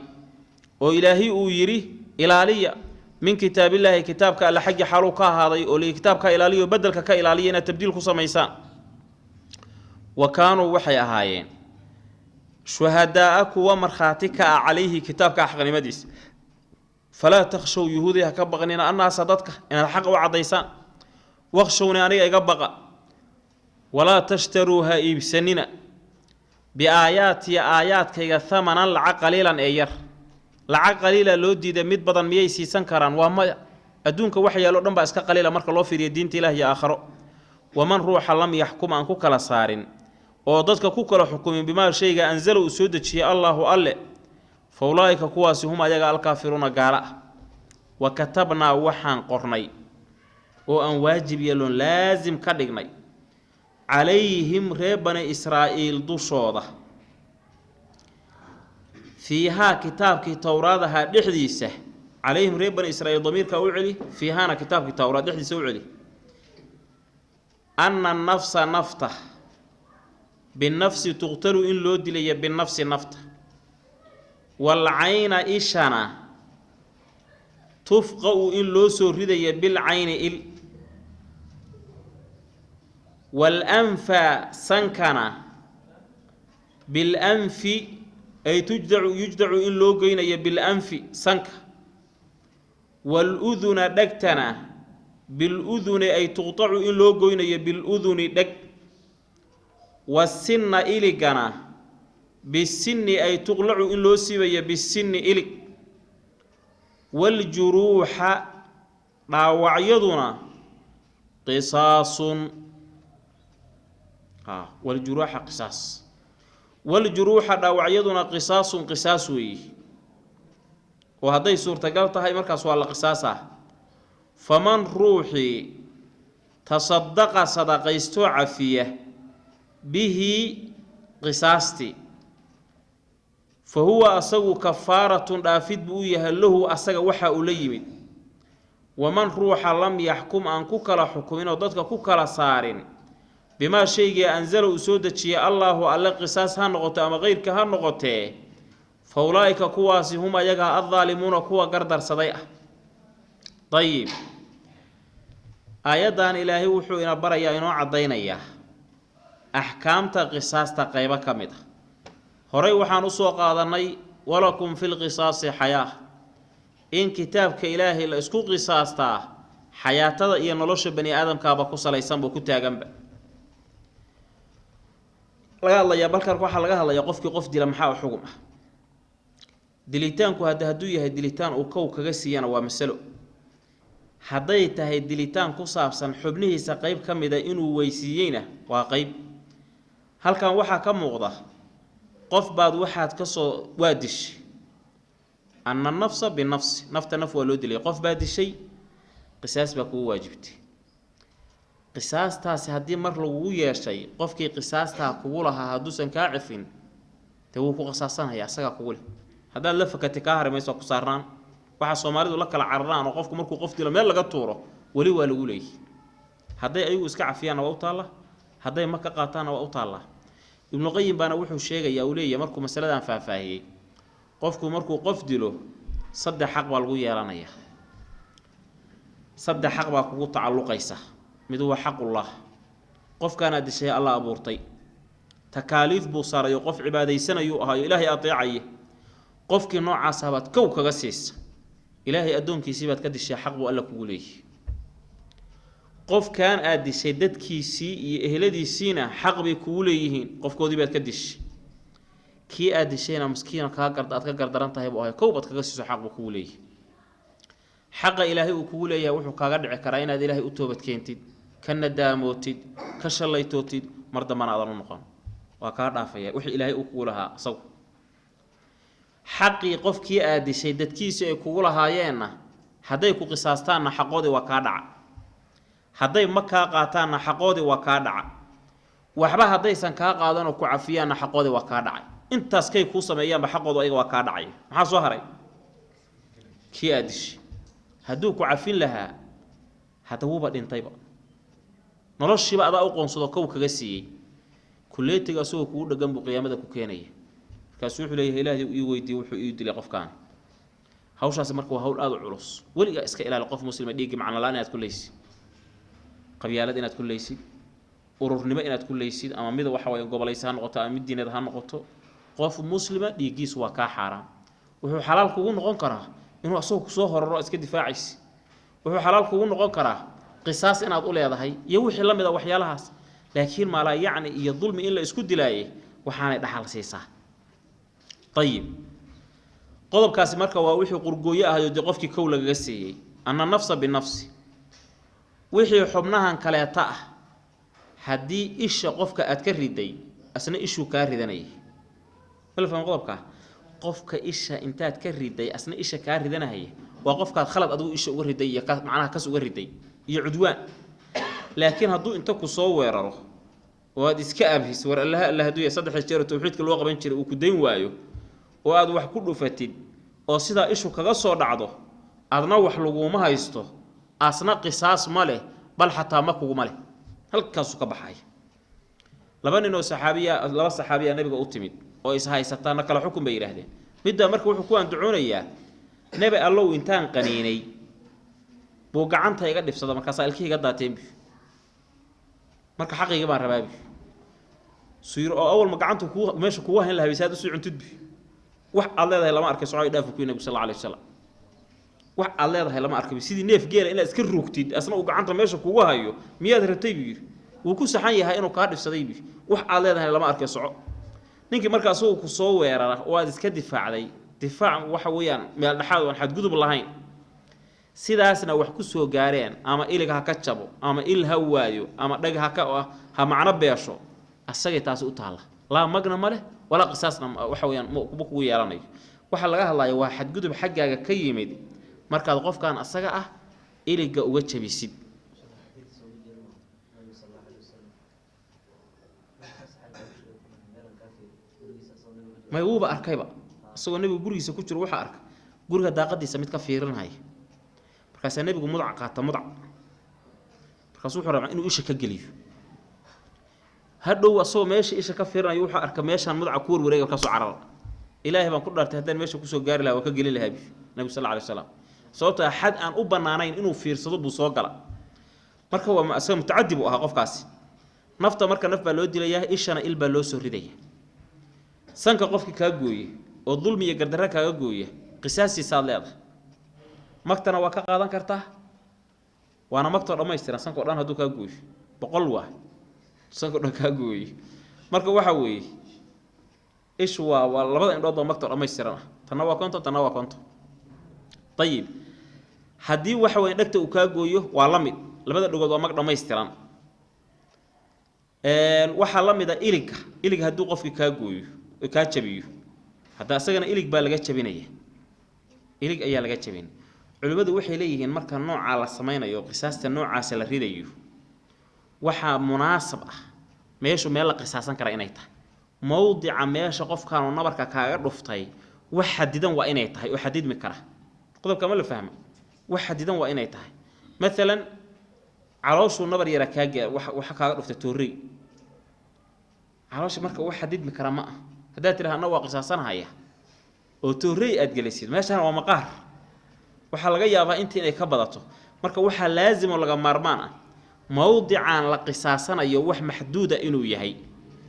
وإلهي ويري إلالية من كتاب الله كتابك ألا حق حالوكا هذا ولي كتابك إلالية وبدلك كإلالية تبديل كسميسان وكانوا وحي أهايين شهداءك ومرخاتك عليه كتابك أحقني مديس فلا تخشوا يهودي هكبغنين أنها صدتك إن الحق وعضيسان واخشوني أني أقبغ ولا تشتروها إبسننا بآيات آيات كي ثمنا لعق قليلا أير لعق قليلا لو ديدا ميد بدن ميي سيسان كران وما أدونك وحيا لو دنبا اسكا قليلا مرك الله في دين تله يا آخر ومن روح لم يحكم أن كوكلا صارين وددك كوكلا حكم بما شيء أنزلوا سودة شيء الله أله فأولئك كواس هم أيها الكافرون قاراء وكتبنا وحان قرني وأن واجب يلون لازم كدقني عليهم ربنا إسرائيل دوشوضة فيها كتاب توراة دحديسة عليهم ربنا إسرائيل ضمير كأوعلي فيها كتاب توراة دحديسة أوعلي أن النفس نفطة بالنفس تغتر إن لود لي بالنفس نفطة والعين إشنا تفقأ إن لو سوري بالعين إل والأنف سنكنا بالأنف أي يجدع إن لوجين بالأنف سنك والأذن دكتنا بالأذن أي تقطع إن لوجين بالأذن دك والسن إليكنا بالسن أي تقلع إن لو سوي بالسن إليك والجروح ضاوعيضنا قصاص والجروح قصاص والجروح داوعيدنا قصاص وي وهذه سورة قالتها هاي مركز ولا قصاصة فمن روحي تصدق صدقيستو عفية به قصاصتي فهو أسوء كفارة دافد بويه له أسوء وحا أليمد ومن روح لم يحكم أن كوكلا حكمين وضدك كوكلا صارين بما شيء أنزله أسودة الله على قصاص هالنقطة أما غير كهالنقطة فأولئك كواسي هما يجا الظالمون كوا قردر صديقة. طيب آيادان إلهي وحو إنا بريا إنو عضينيا أحكامتا قصاصتا قيبا كمدا هوري وحان أسوى قادني ولكم في القصاص حياة إن كتابك إلهي لأسكو قصاصتا حياة إيا نلوش بني آدم كاباكو صليسان بو كتا جنب لغا الله يا بلكر وحا لغا الله يقفك قف دي لمحاو حكمه دليتانكو هذا هدو يهي دليتان أو كو كغسيانا ومسلو hadday tahay dilitaan ku saabsan xubnihiisa qayb ka mid ah inuu weysiiyeyna waa qayb halkan waxa ka muuqda qof baad waxaad ka soo waadish anna nafsa bi nafsi nafta naf waa loo dilay qof baad dishay qisaas baa ku waajibtay qisaastaasi haddii mar lagu yeeshay qofkii qisaastaa kugu lahaa hadduusan kaa cifin dee wuu ku qisaasanaya asaga kugu leh haddaad la fakatay kaa harimayso ku saarnaan waxa Soomaalidu la kala cararaan oo qofku markuu qof dilo meel laga tuuro wali waa lagu leeyahay haday ayagu iska cafiyaan waa u taala haday ma ka qaataan waa u taala ibn qayyim baana wuxuu sheegay uu leeyahay markuu mas'aladan faahfaahiyay qofku markuu qof dilo saddex xaq baa lagu yeelanaya saddex xaq baa kugu tacalluqaysa mid waa xaqullah qofkana dishay Allah abuurtay takaaliif buu saarayo qof cibaadaysanayo ahaa ilaahay ateecay qofkii noocaas ah baad kow kaga siisa ilaahay adoonkiisii baad ka dishay xaq buu alla kugu leeyahay qof kaan aad dishay dadkiisii iyo eheladiisiina xaq bay kugu leeyihiin qofkoodii baad ka dishay kii aad dishayna miskiina aad ka gardaran tahay buu ahay kow baad kaga siiso xaq buu kugu leeyahay xaqa ilaahay uu kugu leeyahay wuxuu kaaga dhici karaa inaad ilaahay u toobad keentid kana daamootid ka shalaytootid mar dambana aadan u noqon waa kaa dhaafaya wixii ilaahay uu kugu lahaa asagu حقي قفكي آدي شيء دتكيسي كولا هاينا هداي كو قصاصتان حقودي وكادع هداي مكا قاتان حقودي وكادع وحبا هداي سان كا قادان كو عفيان حقودي وكادع انتاس كاي كو سميان بحقودو ايغا وكادعي maxaa soo haray kii aadish haduu ku cafin laha hada wuba dhintayba noloshiba adaa u qoonsado kow kaga siiyay kuleetiga soo ku dhagan bu qiyaamada ku keenay kaas wuxuu leeyahay ilaahay uu weydiiyay wuxuu ii dilay qofkaan hawshaas markuu hawl aad u culus waliga iska ilaali qof muslima dhiigi macna laan aad ku leeysid qabyaalad inaad ku leeysid ururnimo inaad ku leeysid ama mid waxa way gobolaysan noqoto ama mid diineed ha noqoto qof muslima dhiigiis waa ka xaraam wuxuu xalaal kugu noqon karaa inuu asoo ku soo horaro iska difaacis wuxuu xalaal kugu noqon karaa qisaas inaad u leedahay iyo wixii la mid ah waxyaalahaas laakiin ma la yaani iyo dulmi in la isku dilaayay waxaanay dhaxal siisaa طيب قلب كاسي مركا ووحي قرقوية هايو دي قفكي كولا غسيي أن النفس بالنفس وحي حبناها كلاتا هدي إيش قفك أتكري دي أسنا إيشو كاري داني ولا فهم قلبك قفك إيش انت أتكري دي أسنا إيش كاري داني وقفك خلط أدو إيش أوري دي معناها كاس أوري دي يعدوان لكن هدو انت كصور وهذا إسكاب سور الله هدو يصدح الشجرة توحيد كل واقع بنشر وكدين وايو وهذا wax ku dhufatid oo sida ishu kaga soo dhacdo adna wax lagu ma haysto asna qisaas ma leh bal xataa ma kugu ma leh halkaas ka baxay laba nin oo saxaabiya nabiga u timid oo is haysataan kala xukun bay yiraahdeen midda markuu wuxuu ku anducoonayaa nabi allow intaan qaniinay buu gacanta iga dhifsada markaas ilkiiga daateen marka xaqiiga baan rabaa suyir oo awal ma gacanta ku meesha ku wahan lahaa bisaad soo cuntid wax aad leedahay lama arkay soo dhaaf ku nabi sallallahu alayhi wasallam wax aad leedahay lama arkay sidii neef geela in iska ruugtid asna uu gacanta meesha kugu hayo miyaad ratay biir uu ku saxan yahay inuu ka dhifsaday bi wax aad leedahay lama arkay soo ninkii markaas uu ku soo weerara oo aad iska difaacday difaac waxa weeyaan meel dhaxaad oo xad gudub lahayn sidaasna wax ku soo gaareen ama iliga ha ka jabo ama il ha waayo ama dhag ha macna beesho asagay taas u taala la magna male wala qisaasna waxa weeyaan ku yeelanayo waxa laga hadlayo waa xad gudub xaggaaga ka yimid markaad qofkan asaga ah iliga uga jabisid ma yuuba arkayba asagoo nabiga gurigiisa ku jiro waxa arka guriga daaqadiisa mid ka fiirinay markaas nabigu mudac qaata mudac markaas wuxuu rabaa inuu isha ka galiyo hadhow asoo meesha isha ka fiiranayo wuxuu arka meeshan madaca ku wareega ka soo carar ilaahay baan ku dhaartay hadaan meesha ku soo gaari lahaa ka gelin lahaa nabi sallallahu alayhi wasallam sababta xad aan u banaanayn inuu fiirsado buu soo gala marka waa asoo mutaadib u ah qofkaasi nafta marka naf baa loo dilayaa ishana il baa loo soo ridaya sanka qofkii ka gooyay oo dulmi iyo gardarra kaaga gooyay qisaasi saaleed magtana waa ka qaadan kartaa waana magto dhameystiran sanka dhan haduu ka gooyo 100 waa sanka dhan ka gooyay marka waxa weeye ish waa labada indhood oo magto dhameystiran tanna waa konto tanna waa konto tayib hadii waxa weeye dhagta uu ka gooyo waa la mid labada dhagood waa mag dhameystiran waxa la mid ah ilig haduu qofkii ka gooyo ka jabiyo hada asagana ilig baa laga jabinaya ilig ayaa laga jabin culimadu waxay leeyihiin marka nooca la sameeyo qisaasta noocaas la ridayo waxa munaasab ah meeshu meel la qisaasan kara inay tahay mowdica meesha qofkan nabarka kaaga dhuftay wax xadidan waa inay tahay oo xadidmi kara qodobka ma la fahmo wax xadidan waa inay tahay مثلا calooshu nabar yara kaaga waxa kaaga dhuftay toori caloosha marka wax xadidmi kara ma ah hadaa tiraahdo waa qisaasanaya oo toori aad galisid meeshan waa maqaar waxa laga yaabaa intii ay ka badato marka waxa laazim oo laga maarmaan ah mowdican la qisaasanayo wax maxduuda inuu yahay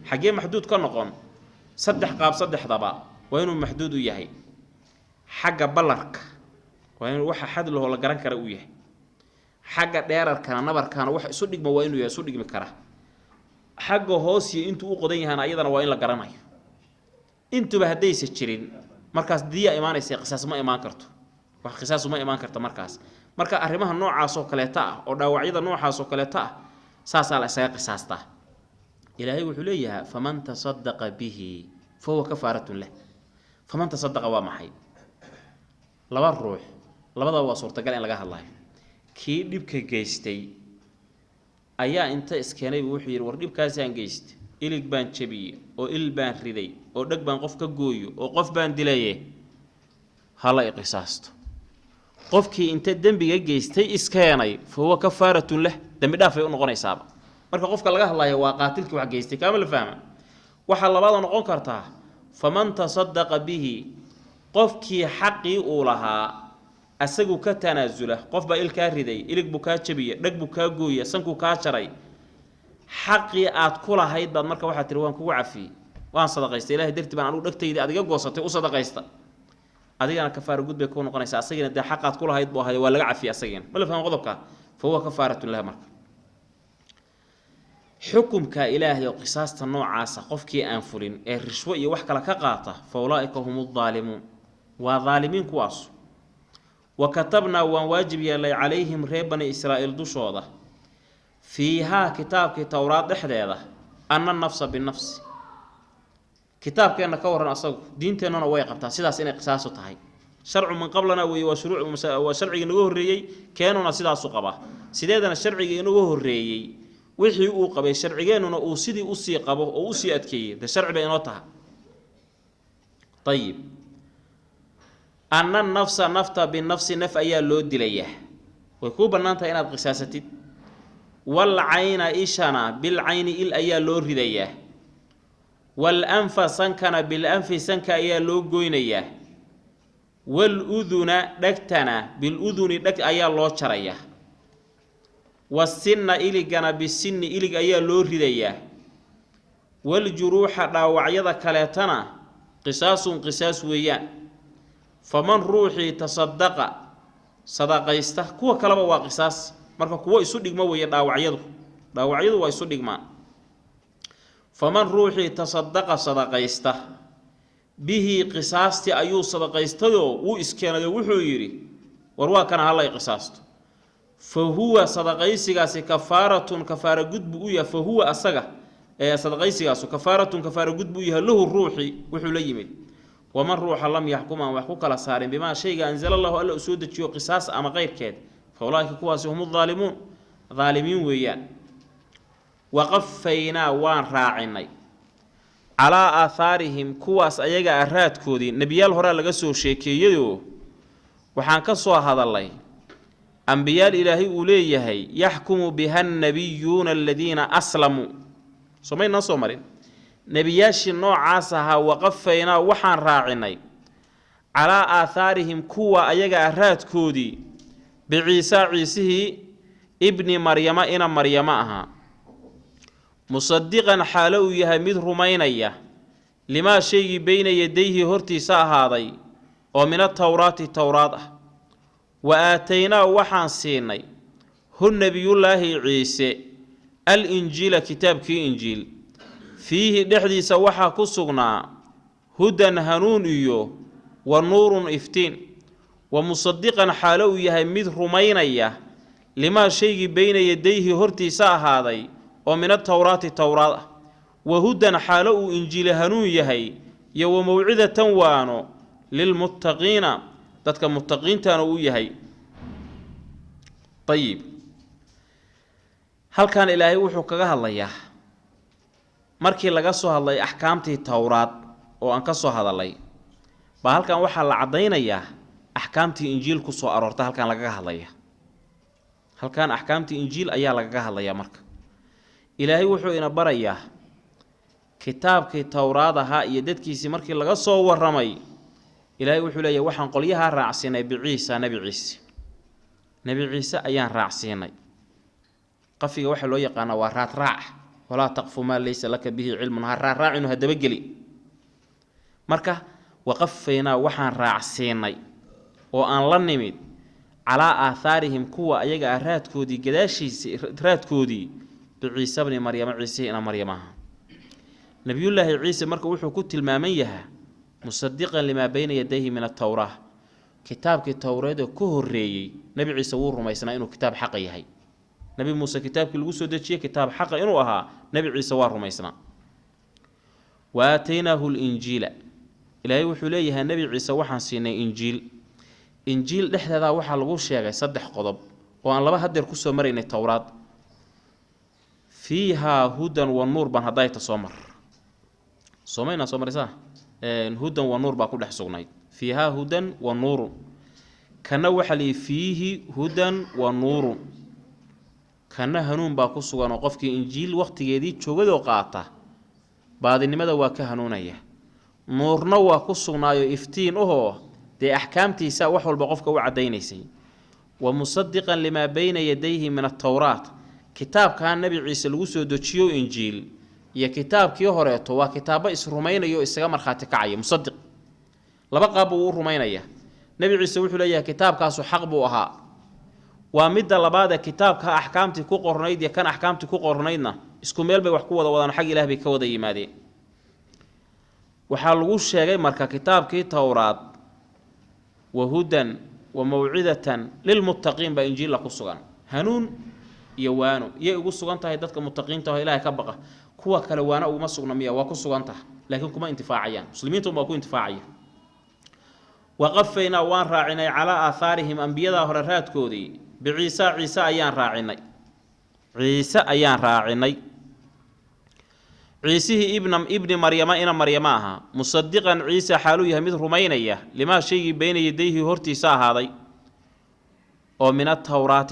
xagee maxduud ka noqon saddex qaab saddexdaba waa inuu maxduud u yahay xagga balarka waa inuu waxa xad loo la garan kara u yahay xagga dheerarkana nabarkana wax isu dhigma waa inuu yahay isu dhigmi kara xagga hoos iyo intuu u qodan yahay ayadana waa in la garanayo intuba hadaysa jirin markaas diya iimaanaysa qisaas ma iimaan karto wax qisaas ma iimaan karto markaas marka arrimaha noocaas oo kaleeta ah oo dhaawacyada noocaas oo kaleeta ah saasa la isaga qisaasta ilaahay wuxuu leeyahay faman tasaddaqa bihi fa huwa kafaratun lah faman tasaddaqa waa maxay laba ruux labada waa suurtagal in laga hadlayo kii dhibka geystay ayaa inta iskeenay wuxuu yiri war dhibkaas aan geystay ilig baan jabiyay oo il baan riday oo dhag baan qof ka gooyo oo qof baan dilaye hala qisaasta qofkii inta dambiga geystay iskeenay fa huwa kafaratun lah dambi dhaafay u noqonaysaa marka qofka laga hadlayo waa qaatilkii wax geystay kaama la fahma waxa labaad noqon kartaa faman tasaddaqa bihi qofkii xaqii uu lahaa asagu ka tanaasula qof baa il ka riday ilig buu ka jabiyay dhag buu ka gooyay sanku ka jaray xaqii aad ku lahayd dad marka waxa tiri waan kugu cafiyay waan sadaqaystay ilaahay darti baan anigu dhagtayda adiga goosatay u sadaqaysta adigana kafaaro gud bay ku noqonaysaa asagina de xaqaad ku lahayd buu ahayd waa laga cafiyay asagina ma la fahmo qodobka fa huwa kafaratun lah marka xukumka ilaahay oo qisaasta noocaas qofkii aan fulin ee rishwo iyo wax kala ka qaata fa ulaa'ika humud zaalimuun wa zaalimiin kuwaas wa katabna wa waajib yalay calayhim reebani israa'iil dushooda fiiha kitaabki tawraad dhexdeeda anna nafsa bin nafsi kitaabkeena ka waran asagu diinteenana way qabtaa sidaas inay qisaaso tahay sharcu man qablana wa shuruuc wa sharciga nagu horeeyay keenuna sidaas u qaba sideedana sharciga nagu horeeyay wixii uu qabay sharcigeenuna uu sidii u sii qabo oo u sii adkeeyay da sharci inoo tahay طيب أن النفس نفط بالنفس نف أيا لو دليه ويكون بنانتا إن قساستي والعين إيشانا بالعين إل أيا لو رديه والأنف سنكنا بالأنف سنك أيا لو قوينيه والأذن دكتنا بالأذن دك أيا لو شريه والسن إليقنا بالسن إليق أيا لو رديه والجروح راوعيدا كالاتنا قصاص ويان فمن روحي تصدق صدقيسته كوا كلام وقصاص marka kuwa isu dhigma way dhaawacyadu way isu dhigmaan faman ruuxi tasaddaqa sadaqaysta bihi qisaasti ayuu sadaqaystayo uu iskeenayo wuxuu yiri war waa kana halay qisaasto fa huwa sadaqaysigaasi kafaratun kafaara gudbu u yahay fa huwa asaga sadaqaysigaasu kafaara gudbu yahay lahu ruuxi wuxuu la yimid waman ruuxa lam yaxkuma wax ku kala saarin bima shayga anzala Allah alla soo dejiyo qisaas ama qeyrkeed فأولئك كواسي هم الظالمون ظالمين ويان وقفينا وان راعيني على آثارهم كواس أيجا أراد كودي نبيال هرا لقسو شيكيو وحان كسوا هذا الله أنبياء الإلهي أوليه يحكم بها النبيون الذين أسلموا somayna soo marin nabiyaashi noocaas waqafayna waxaan raacinay calaa aathaarihim kuwa ayaga raadkoodii biciisa ciisihi ibni maryama ina maryama ahaa musaddiqan xaalo uu yahay mid rumaynaya limaa shaygii bayna yadayhi hortiisa ahaaday oo min atawraati towraad ah wa aataynaa waxaan siinay hu nebiyullaahi ciise al-injiila kitaabkii injiil fiihi dhexdiisa waxaa ku sugnaa hudan hanuun iyo wa nuurun iftiin wa musaddiqan xaalo uu yahay mid rumaynaya limaa shaygii bayna yadayhi hortiisa ahaaday oo min atawraati towraad ah wa hudan xaalo uu injiile hanuun yahay iyo wa mawcidatan waano lilmuttaqiina dadka muttaqiintaana uu yahay ayib halkan ilaahay wuxuu kaga hadlayaa markii laga soo hadlay axkaamtii towraad oo aan ka soo hadalay baa halkan waxaa la caddaynayaa axkaamtii injiil ku soo aroorta halkan lagaga hadlaya halkan axkaamtii injiil ayaa lagaga hadlayaa marka ilaahay wuxuu ina barayaa kitaabkii towraad ahaa iyo dadkiisii markii laga soo warramay ilaahay wuxuu leeyahay waxaan qolyaha raacsinay biciisa nabi ciise ayaan raacsinay qafiga waxa loo yaqaan waa raac wala taqfu ma laysa laka bihi ilmun raacinu hadaba gali marka waqafayna waxaan raacsinay oo aan la nimid calaa aathaarihim kuwa ayaga raadkoodii gadaashiisa raadkoodii biciisa ibn maryama ciise ina maryamaha nabiyullaahi ciise marka wuxuu ku tilmaaman yahay musaddiqan lima bayna yadayhi min at-tawrah kitaabkii towreed ku horeeyay nabi ciise wuu rumaysnaa inuu kitaab xaq yahay nabi muuse kitaabkii lagu soo dejiyay kitaab xaq inuu ahaa nabi ciise waa rumaysnaa wa aataynaahu al-injiila ilaahay wuxuu leeyahay nabi ciise waxaan siinay injiil dhexdeeda waxa lagu sheegay 3 qodob oo aan laba hadeer ku soo maraynay towraad fiiha hudan wa nuur ban haday tasoomar soomayna soomarisa hudan wa nuur baa ku dhex sugnayd fiiha hudan wa nuur kana waxa li fiihi hudan wa nuur kana hanuun baa ku sugan oo qofkii injiil waqtigeedii joogado qaata baadinimada waa ka hanuunaya nuurna waa ku sugnaayo iftiin dee axkaamtiisa wax walba qofka u cadaynaysay wa musaddiqan lima bayna yadayhi min at-tawraat kitaabka nabi ciise lagu soo dejiyo injiil iyo kitaabkii horeeto waa kitaabo isrumaynayo isaga marxaati kacay musaddiq laba qaab uu rumaynaya nabi ciise wuxuu leeyahay kitaabkaas xaq buu ahaa waa mid labaad kitaabka axkaamti ku qornayd iyo kan axkaamti ku qornaydna isku meel bay wax ku wada wadaan xaq Ilaahay bay ka wada yimaadeen waxa lagu sheegay marka kitaabkii towraad وهدى وموعظة للمتقين بإنجيل لك السجن هنون يوانو يجوا السجن تهي دتك متقين تهي إلهي كبقة كوا كلوانا وما السجن مية واكو السجن ته لكن كما انتفاعيا مسلمين تم باكو انتفاعيا وقفينا وان راعنا على آثارهم أنبياء هرهات كودي عيسى أيان راعنا عيسى أيان راعنا عيسى ابن مريم إن مريماها مصدقا عيسى حاله يهمد رمينية لما شيء بين يديه هرتي هذا ومن التوراة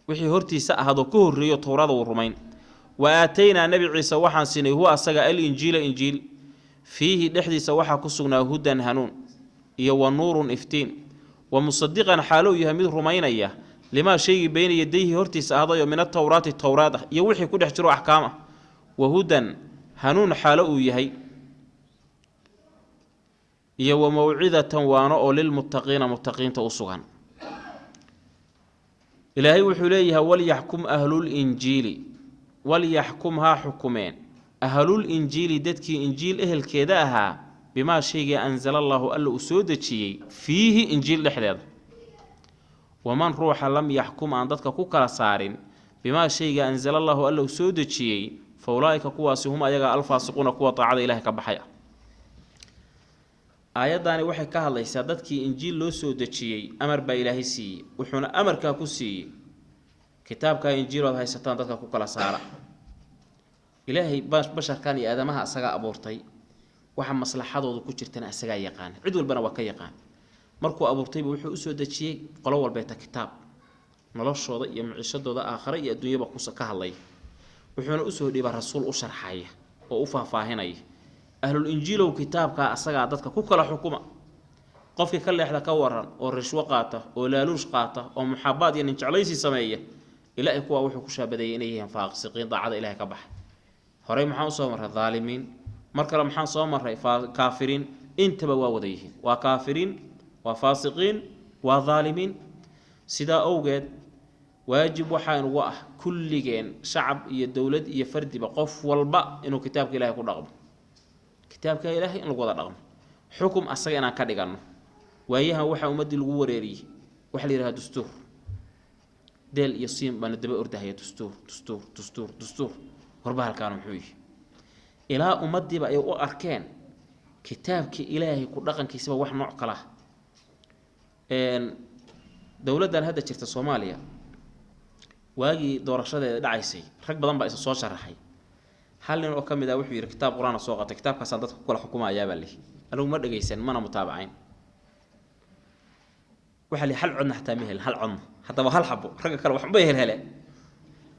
وحي هرتي هذا كهر ريو توراة والرمين وآتينا نبي عيسى وحن سنه هو أسجى الإنجيل فيه دحدي سوحا كسغنا هدى هنون يو نور إفتين ومصدقا حاله يهمد رمينية لما شيء بين يديه هرتيس هذا من التوراة يوحي كل احتروا أحكامه وهدى هنون حاله يهي يو موعظة وانا للمتقين متقين توصغان إلهي وحليها وليحكم أهل الإنجيل وليحكمها حكمين أهل الإنجيل دتك إنجيل أهل كداها بما شيء أنزل الله ألا أسودتشي فيه إنجيل لحداد ومن روح لم يحكم عن ذاتك كوكا سارين بما شيء أنزل الله ألا أسودتشي فأولئك كواسي هم أيها الفاسقون كوا طاعة إلهي كبحيا آياداني وحي كهالله سادتك إنجيل لو سودتشي أمر با إلهي سي وحونا أمر كاكوسي كتاب كا إنجيل وهي ستان ذاتك كوكا سارا إلهي بشر كان آدمها أساقا أبورتي وحا مصلحة ذو كجرتنا أساقا يقان عدو البنا وكا يقان markuu abuurtay wuxuu u soo dajiyay qolo walba kitaab noloshooda iyo maciishadooda aakhira iyo adduunyada ku ka hadlay wuxuuna u soo dhiibaa rasuul u sharxaya oo u faahfaahinaya ahlul injiilow kitaabka asaga dadka ku kala xukuma qofkii ka leexda ka waran oo rishwo qaata oo laaluush qaata oo muxaabad iyo nin jeclaysi sameeya ilaahay kuwa wuxuu ku shaabaday inay yihiin faaqsiqiin daacada ilaahay ka baxay horey maxaan soo maray dhaalimiin mar kale maxaan soo maray kaafiriin intaba waa wada yihiin waa kaafiriin waa faasiqiin waa dhaalimiin sida awgeed waajib waxaan ugu ah kulligeen shacab iyo dawlad iyo fardiba qof walba inuu kitaabka ilaahay ku dhaqmo kitaabka ilaahay in lagu wada dhaqmo xukum asaga inaan ka dhigano waayaha waxa ummadii lagu wareeriyay waxa la yiraahdo dastuur deel iyo siim baan daba ordahaya dastuur warba halkaan wuxuu yahay ilaa ummadiiba ay u arkeen kitaabka ilaahay ku dhaqankiisa wax nooc kala dawladdan hadda jirta Soomaaliya waagi doorashadeeda dhacaysay rag badan baa isa soo sharaxay hal nin oo kamid ah wuxuu yiri kitaab quraan soo qatay kitaabkaas dadka ku kala xukumayaa baa leeyahay anigu ma dhageysan mana mutaabacayn waxa li hal codna hatta mehel hal codna hatta hal xabo rag kale wax ma hele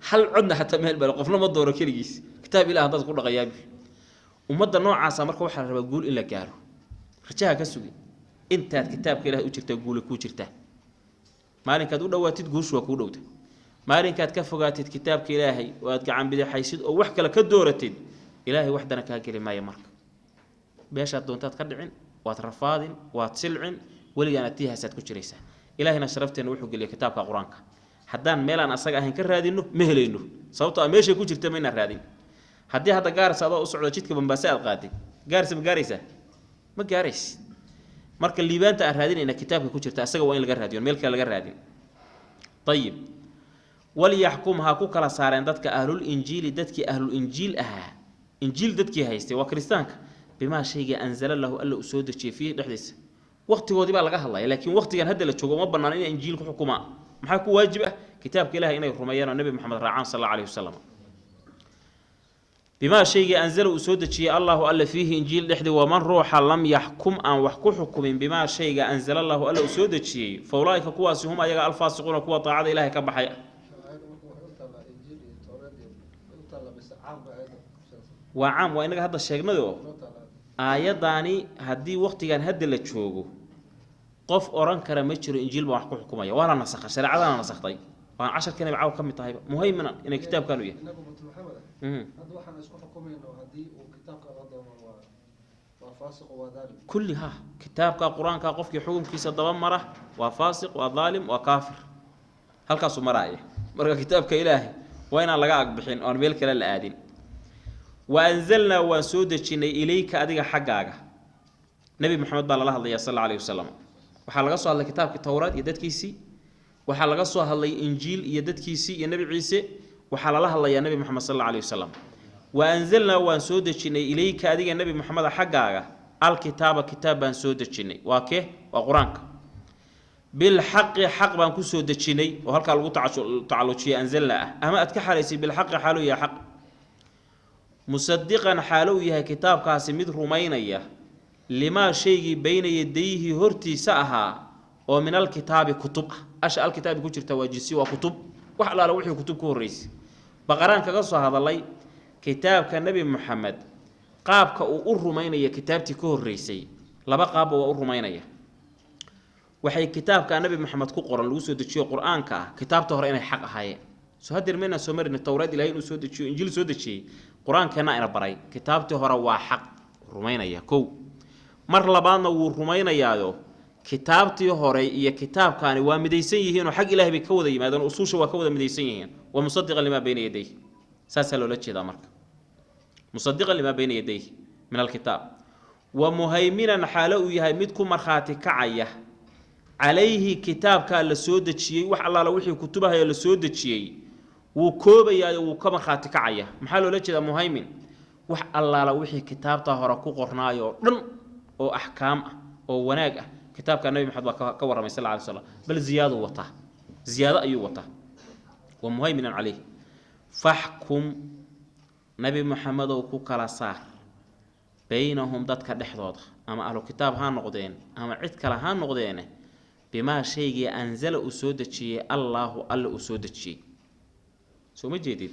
hal codna hatta mehel baa qofna ma dooro kaligiis kitaab ilaahay dad ku dhaqayaa ummadda noocaas marka waxa la rabaa guul in la gaaro rajaha ka sugi intaad kitaabka ilaahay u jirta guul ku jirta maalinkaad u dhawaatid guushu waa ku dhowda maalinkaad ka fogaatid kitaabka ilaahay oo aad gacan bidixaysid oo wax kale ka dooratid ilaahay waxdana ka gali maayo marka beesha doontaad ka dhicin waad rafaadin waad silcin waligaana tiihaasad ku jiraysaa ilaahayna sharafteena wuxuu galiyay kitaabka quraanka haddaan meelaan asaga ahayn ka raadino ma helayno sababtoo ah meesha ku jirta ma inaan raadin haddii hadda gaaraysa adoo u socdo jidka Bambaasa aad qaatay gaaraysa ma gaaraysa ma gaaraysa marka liibaanta aan raadinayna kitaabka ku jirta asaga waa in laga raadiyo meel kale laga raadin طيب وليحكمها كوكلا سارين ددك أهل الإنجيل ددك أهل الإنجيل إنجيل ددك هايستي وكريستانك بما شيء أنزل الله ألا أسود شيء فيه دحدث وقت هو دي بقى لقاها الله لكن وقت كان هذا اللي تشوفه ما بنانين إنجيل حكومة محاكو واجبة كتاب كلاه إنه رميان النبي محمد رعان صلى الله عليه وسلم بما شيء أنزل أسود شيء الله ألا فيه إنجيل دحدث ومن روح لم يحكم أن وحكو حكم بما شيء أنزل الله ألا أسود شيء فأولئك كواس هم أيها الفاسقون كوا طاعة إلهي كبحيا وعام وإنك هذا الشيء نذو آياتاني هدي وقت كان هدي اللي تشوفه قف أوران كرامتشر إنجيل بوحكو حكومية ولا نسخ شرع هذا نسخ طيب وأنا 10 كان بعاو كم طيب مهيمنا إن الكتاب كانوا يه هذا واحد نسخ حكومية إنه هدي وكتاب كهذا وفاسق وظالم كلها كتاب كقرآن كقف حكم كيس الضوام مرة وفاسق وظالم وكافر هل كاسو مرايه مرة كتاب كإلهي وين الله قاعد بحين أنا بيلك للآدين وأنزلنا وسودتشنا إليك أديك حقاقة نبي محمد صلى الله عليه وسلم وحلقة صلى كتاب التوراة يدد كيسي وحلقة صلى إنجيل يدد كيسي يا نبي عيسى وحلقة الله يا نبي محمد صلى الله عليه وسلم وأنزلنا وسودتشنا إليك أديك النبي محمد حقاقة الكتاب كتابا سودتشنا وكه وقرانك بالحق حق بانكو سودتشنا وهلك تعالوا شيء أنزلنا أما أتكحلسي بالحق حاله يا حق مصدقا حالويها كتاب كاسميد رومينية لما شيء بين يديه هرتي ساها ومن الكتاب كتب أشياء الكتاب كتير تواجسي وكتب وحلا لوحي كتب كوريس بقران كقصة هذا الله كتاب كالنبي محمد قاب كأور رومينية كتابتي كوريسي لبا قاب وأور رومينية وحي كتاب كالنبي محمد كقران لوسو دشيو قرآن كتاب تهرين حق هاي سهدر منا سمر إن التوراة إلهي نسو دشيو إنجيل سو دشي قرآن كنا إنا براي كتابته هرا واحق رومينيا كو مر لبانا ورومينيا يو كتابته هرا إيا كتاب كان ومديسيهين وحق إلهي بكودة يمادون أصوش وكودة مديسيهين ومصدقا لما بين يديه ساسلو لتشي دا مرك مصدقا لما بين يديه من الكتاب ومهيمنا حالو يهي مدكو مرخاتي كعيه عليه كتاب كان لسودة شيء وح الله لو وحي كتبها يا لسودة شيء وكوبا يا وكما خاتك عيا محلو ليش ذا مهيمن وح الله لو وحي كتاب طهر كقرنايو أو أحكام أو وناجة كتاب كان النبي محمد كور صلى الله عليه وسلم بل زيادة وطه زيادة أي وطه ومهيمن عليه فاحكم نبي محمد وكوكلا صار بينهم ضدك دحضوض أما أهل الكتاب ها نقدين أما عد كلا ها نقدينه بما شيء أنزل أسودة شيء الله ألا أسودة شيء سو مجدد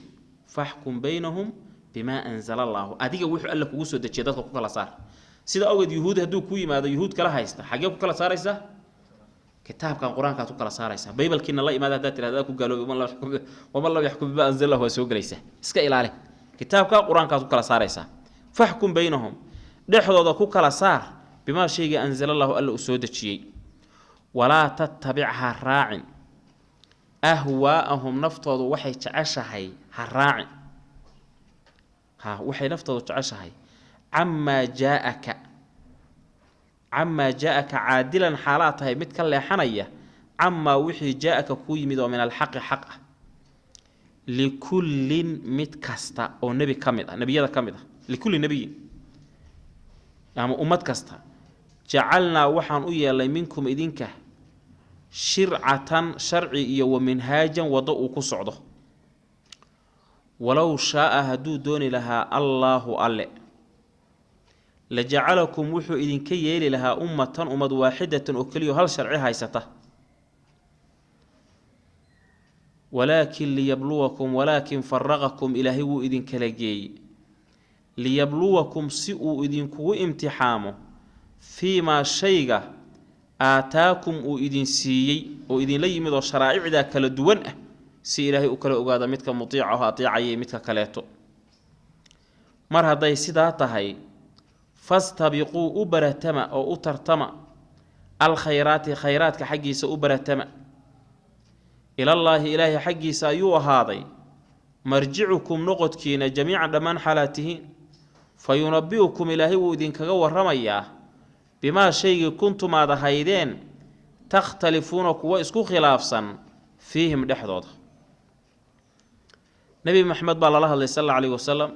faxkum baynahum bimaa anzala allaahu adiga wuxuu alla kugu soo dejiyay dadka ku kala saar sida awgeed yuhuud hadduu ku yimaado yuhuud kala haysta xaggee ku kala saaraysaa kitaabkan qur-aankaad ku kala saaraysaa baybalkiina la imaada haddaad tirahda ku gaaloobay waman lam yaxkum bimaa anzala allahu waa soo gelaysaa iska ilaali kitaabka qur-aankaad ku kala saaraysaa faxkum baynahum dhexdooda ku kala saar bimaa shayga anzala allahu alla uu soo dejiyey walaa tattabicha raacin ahwaa'ahum naftoodu waxay jeceshahay ha raacin waxay naftoodu jeceshahay camaa jaa'aka caadilan xaalaa tahay mid ka leexanaya camaa wixii jaa'aka kuu yimid oo min alxaqi xaq ah likullin mid kasta oo nebi ka mid ah nebiyada ka mid ah likulli nebiyin ama ummad kasta jacalnaa waxaan u yeelnay minkum idinka shircatan sharci iyo wa minhaajan waddo uu ku socdo walow shaaa hadduu dooni lahaa allaahu alle lajacalakum wuxuu idinka yeeli lahaa ummatan ummad waaxidatan oo keliyo hal sharci haysata walaakin faraqakum ilaahay wuu idinkala geeyey liyabluwakum si uu idinkugu imtixaamo fii maa shayga aataakum uu idin siiyey oo idinla yimid oo sharaa'icdaa kala duwan ah si ilaahay u kala ogaada midka mutiica oo ateecayay midka kaleeto mar hadday sidaa tahay fastabiquu u baratama oo u tartama alkhayraati khayraadka xaggiisa u baratama ilallaahi ilaahay xaggiisa ayuu ahaaday marjicukum noqodkiina jamiican dhammaan xaalaatihiin fa yunabi'ukum ilaahay wuu idinkaga warramayaa bimaa shaygii kuntum aad ahaydeen takhtalifuuna kuwa isku khilaafsan fiihim dhexdooda nebi maxamed baa lala hadlay sal alla alayhi wasalam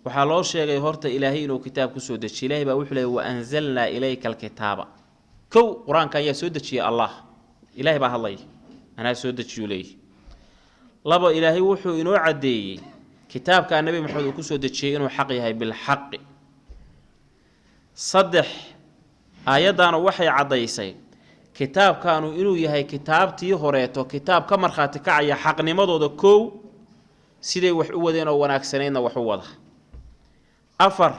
waxaa loo sheegay horta ilaahay inuu kitaab ku soo dejiye ilaahay baa wuxuu leeyay wa anzalnaa ilayka alkitaaba kow qur-aanka ayaa soo dejiyey allah ilaahay baa hadlay anaa soo dejiyuu leeyahy laba ilaahay wuxuu inoo caddeeyey kitaabkaa nebi maxamed uu ku soo dejiyey inuu xaq yahay bilxaqi saddex aayaddaanu waxay caddaysay kitaabkaanu inuu yahay kitaabtii horeeto kitaab ka markhaati kacaya xaqnimadooda kow siday wax u wadeen oo wanaagsanaydna wax u wada afar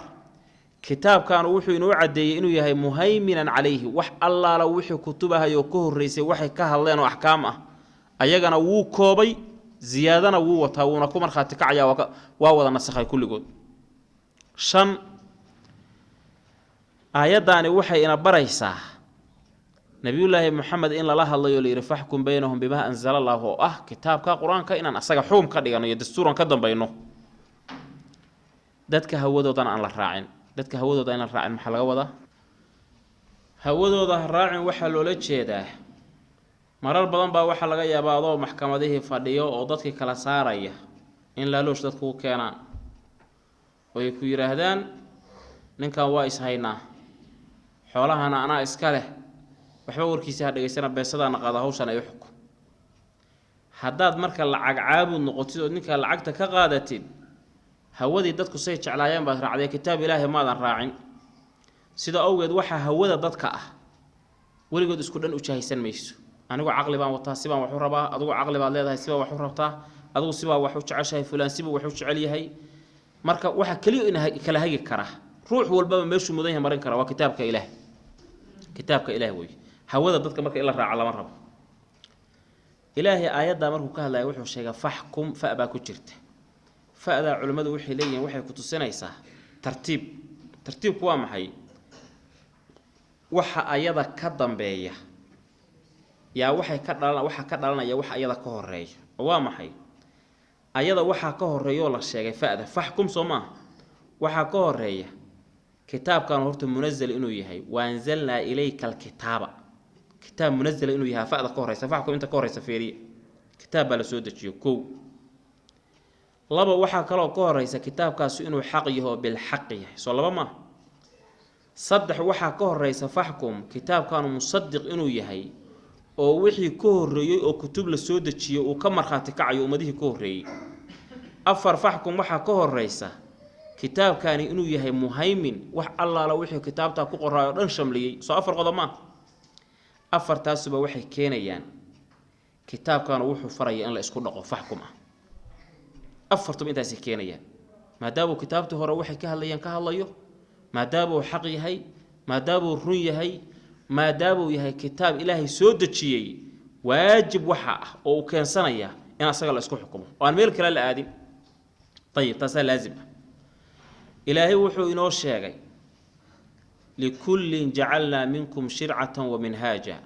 kitaabkaanu wuxuu inoo caddeeyey inuu yahay muhayminan calayhi wax allaala wixii kutubahayoo ka horraysay waxay ka hadleen oo axkaam ah ayagana wuu koobay ziyaadana wuu wataa wuuna ku markhaati kacayaa waa wada nasakhay kulligood shan aayaddaani waxay ina baraysaa nebiyullaahi moxamed in lala hadlayo layidhi faxkum baynahum bimaa anzala allaahu oo ah kitaabka qur-aanka inaan asaga xukum ka dhigano iyo dastuuran ka dambayno dadka hawadoodana aan la raacin dadka hawadooda in la raacin maxaa laga wadaa hawadooda ha raacin waxaa loola jeedaa marar badan baa waxaa laga yaabaa adoo maxkamadihii fadhiyo oo dadkii kala saaraya in laaloosh dadku u keenaan oo ay ku yidhaahdaan ninkan waa ishaynaa xoolahana anaa iska leh waxba warkiisa ha dhegaysana beesadaana qaada hawshan ay u xukun haddaad marka lacag caabud noqotid oo ninkaa lacagta ka qaadatid hawadii dadku say jeclaayeen baad raacdee kitaab ilaahay maadan raacin sida awgeed waxaa hawada dadka ah weligood isku dhan u jahaysan mayso anigu caqli baan wataa sibaan wax u rabaa adigu caqli baad leedahay sibaa wax u rabtaa adigu sibaa wax u jeceshahay fulaan sibuu wax u jecel yahay marka waxa kaliya in kala hagi kara ruux walbaba meeshuu mudan yahay marin kara waa kitaabka ilaahay wey hawada dadka marka in la raaco lama rabo ilaahay aayaddaa markuu ka hadlaya wuxuu sheegay faxkum fa baa ku jirta fa'daa culimmadu waxay leeyihiin waxay ku tusinaysaa tartiibku waa maxay waxa ayada ka dambeeya yaa waxaa ka dhalanaya wax ayada ka horeeya oo waa maxay ayada waxaa ka horeeyoo la sheegay fa'da faxkum soo maaha waxaa ka horeeya kitaabkan horta munazal inuu yahay waanzalnaa ilayka alkitaaba kitaab munazal inuu yahay fa'da ka horeysa faxkum inta ka horeysa feeriye kitaab baa la soo dejiyo kow laba waxaa kaloo ka horeysa kitaabkaasi inuu xaq yaho bilxaq yahay soo laba maaha saddex waxaa ka horeysa faxkum kitaabkaanu musadiq inuu yahay oo wixii ka horreeyey oo kutub la soo dejiyo uu ka markhaati kacayo ummadihii ka horreeyey afar faxkum waxaa ka horeysa kitaabkaani inuu yahay muhaymin wax allaala wixii kitaabtaa ku qoraayo dhan shamliyey soo afar qodob maaha afartaasuba waxay keenayaan kitaabkaanu wuxuu faraya in la isku dhaqo faxkum ah afartuba intaasi keenayaan maadaamuu kitaabtii hore waxay ka hadlayaan ka hadlayo maadaamuu xaq yahay maadaamuu run yahay maadaamuu yahay kitaab ilaahay soo dejiyey waajib waxa ah oo uu keensanaya in asaga la isku xukumo oo aan meel kale la aadin ayib taasaa laazim ah ilaahay wuxuu inoo sheegay likullin jacalnaa minkum shircatan wa minhaaja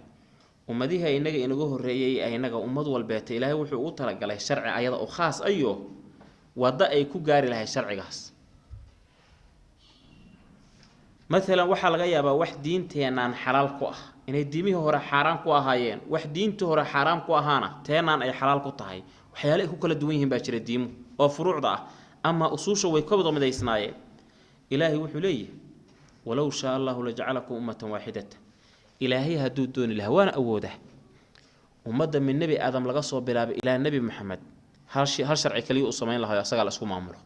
ummadihi inaga inagu horreeyey inaga ummad walbeeta ilaahay wuxuu ugu talagalay sharci ayada oo khaas ayo wada ay ku gaari lahayd sharcigaas مثلا waxa laga yaabaa wax diinteenan xalaal ku ah inay diimihii hore xaraam ku ahaayeen wax diintii hore xaraam ku ahaana teenan ay xalaal ku tahay waxyaalo ay ku kala duwan yihiin baa jira diimo oo furuucda ah ama usuusha way ka wada midaysnaayeen ilaahay wuxuu leeyahay walaw shaa Allahu la ja'alakum ummatan waahidatan ilaahay haduu dooni lahaa waana awooda ummadda min nabi aadam laga soo bilaabay ilaa nabi maxamed hal sharci kaliya uu sameyn lahaa asaga la isku maamulo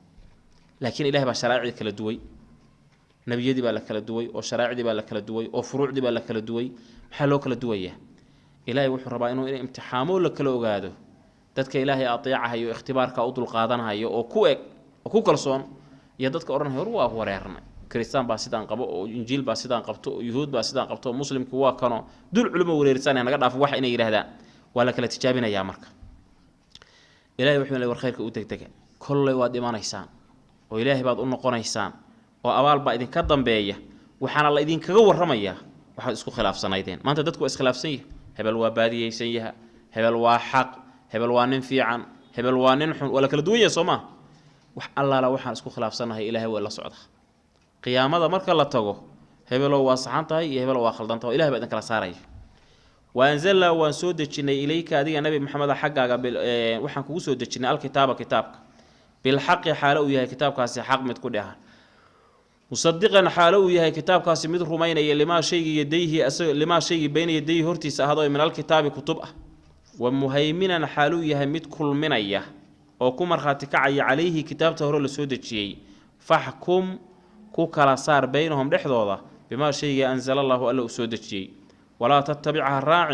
laakiin ilaahay baa sharaa'icda kala duway nabiyadii baa la kala duway oo sharaa'icdii baa la kala duway oo furuucdii baa la kala duway maxaa loo kala duwayaa ilaahay wuxuu rabaa inuu imtixaamo la kala ogaado dadka ilaahay ateecahayo ikhtibaarka u dul qaadanayo oo ku eg oo ku kalsoon iyo dadka oranaya waa wareernay kristaan baa sidaan qabo oo injiil baa sidaan qabto oo yuhuud baa sidaan qabto oo muslimku waa kano dul culimo wareersan naga dhaaf wax inay yiraahdaan waa la kala tijaabinayaa marka ilaahay wuxuu leeyahay war khayrka u degdega kollay waad imanaysaan oo ilaahay baad u noqonaysaan oo abaal baa idin ka dambeeya waxaana la idin kaga warramaya waxa isku khilaafsanaydeen maanta dadku is khilaafsan yihiin hebel waa baadiyeysan yaha hebel waa xaq hebel waa nin fiican hebel waa nin xun wala kala duwan yahay Soomaa wax allaala waxaan isku khilaafsanahay ilaahay waa la socda qiyaamada marka la tago hebel waa saxan tahay iyo hebel waa khaldan tahay ilaahay baa idin kala saaray waanzalna waan soo dejinay ilayka adiga nabi maxamed xaqaaga waxaan kugu soo dejinay alkitaaba kitaabka bil haqi xaalo uu yahay kitaabkaasi xaq mid ku dhaha مصدقا حاله يهي كتاب كاسي مد رمينيا لما شيء يديه لما شيء بين يديه هرتيس هذا من الكتاب كتبه ومهيمنا حاله يهي مد كل منيا او كمرخاتك عليه كتاب تهر لسودجي فاحكم كو كلا صار بينهم دخدودا بما شيء انزل الله الا سودجي ولا تتبع الراع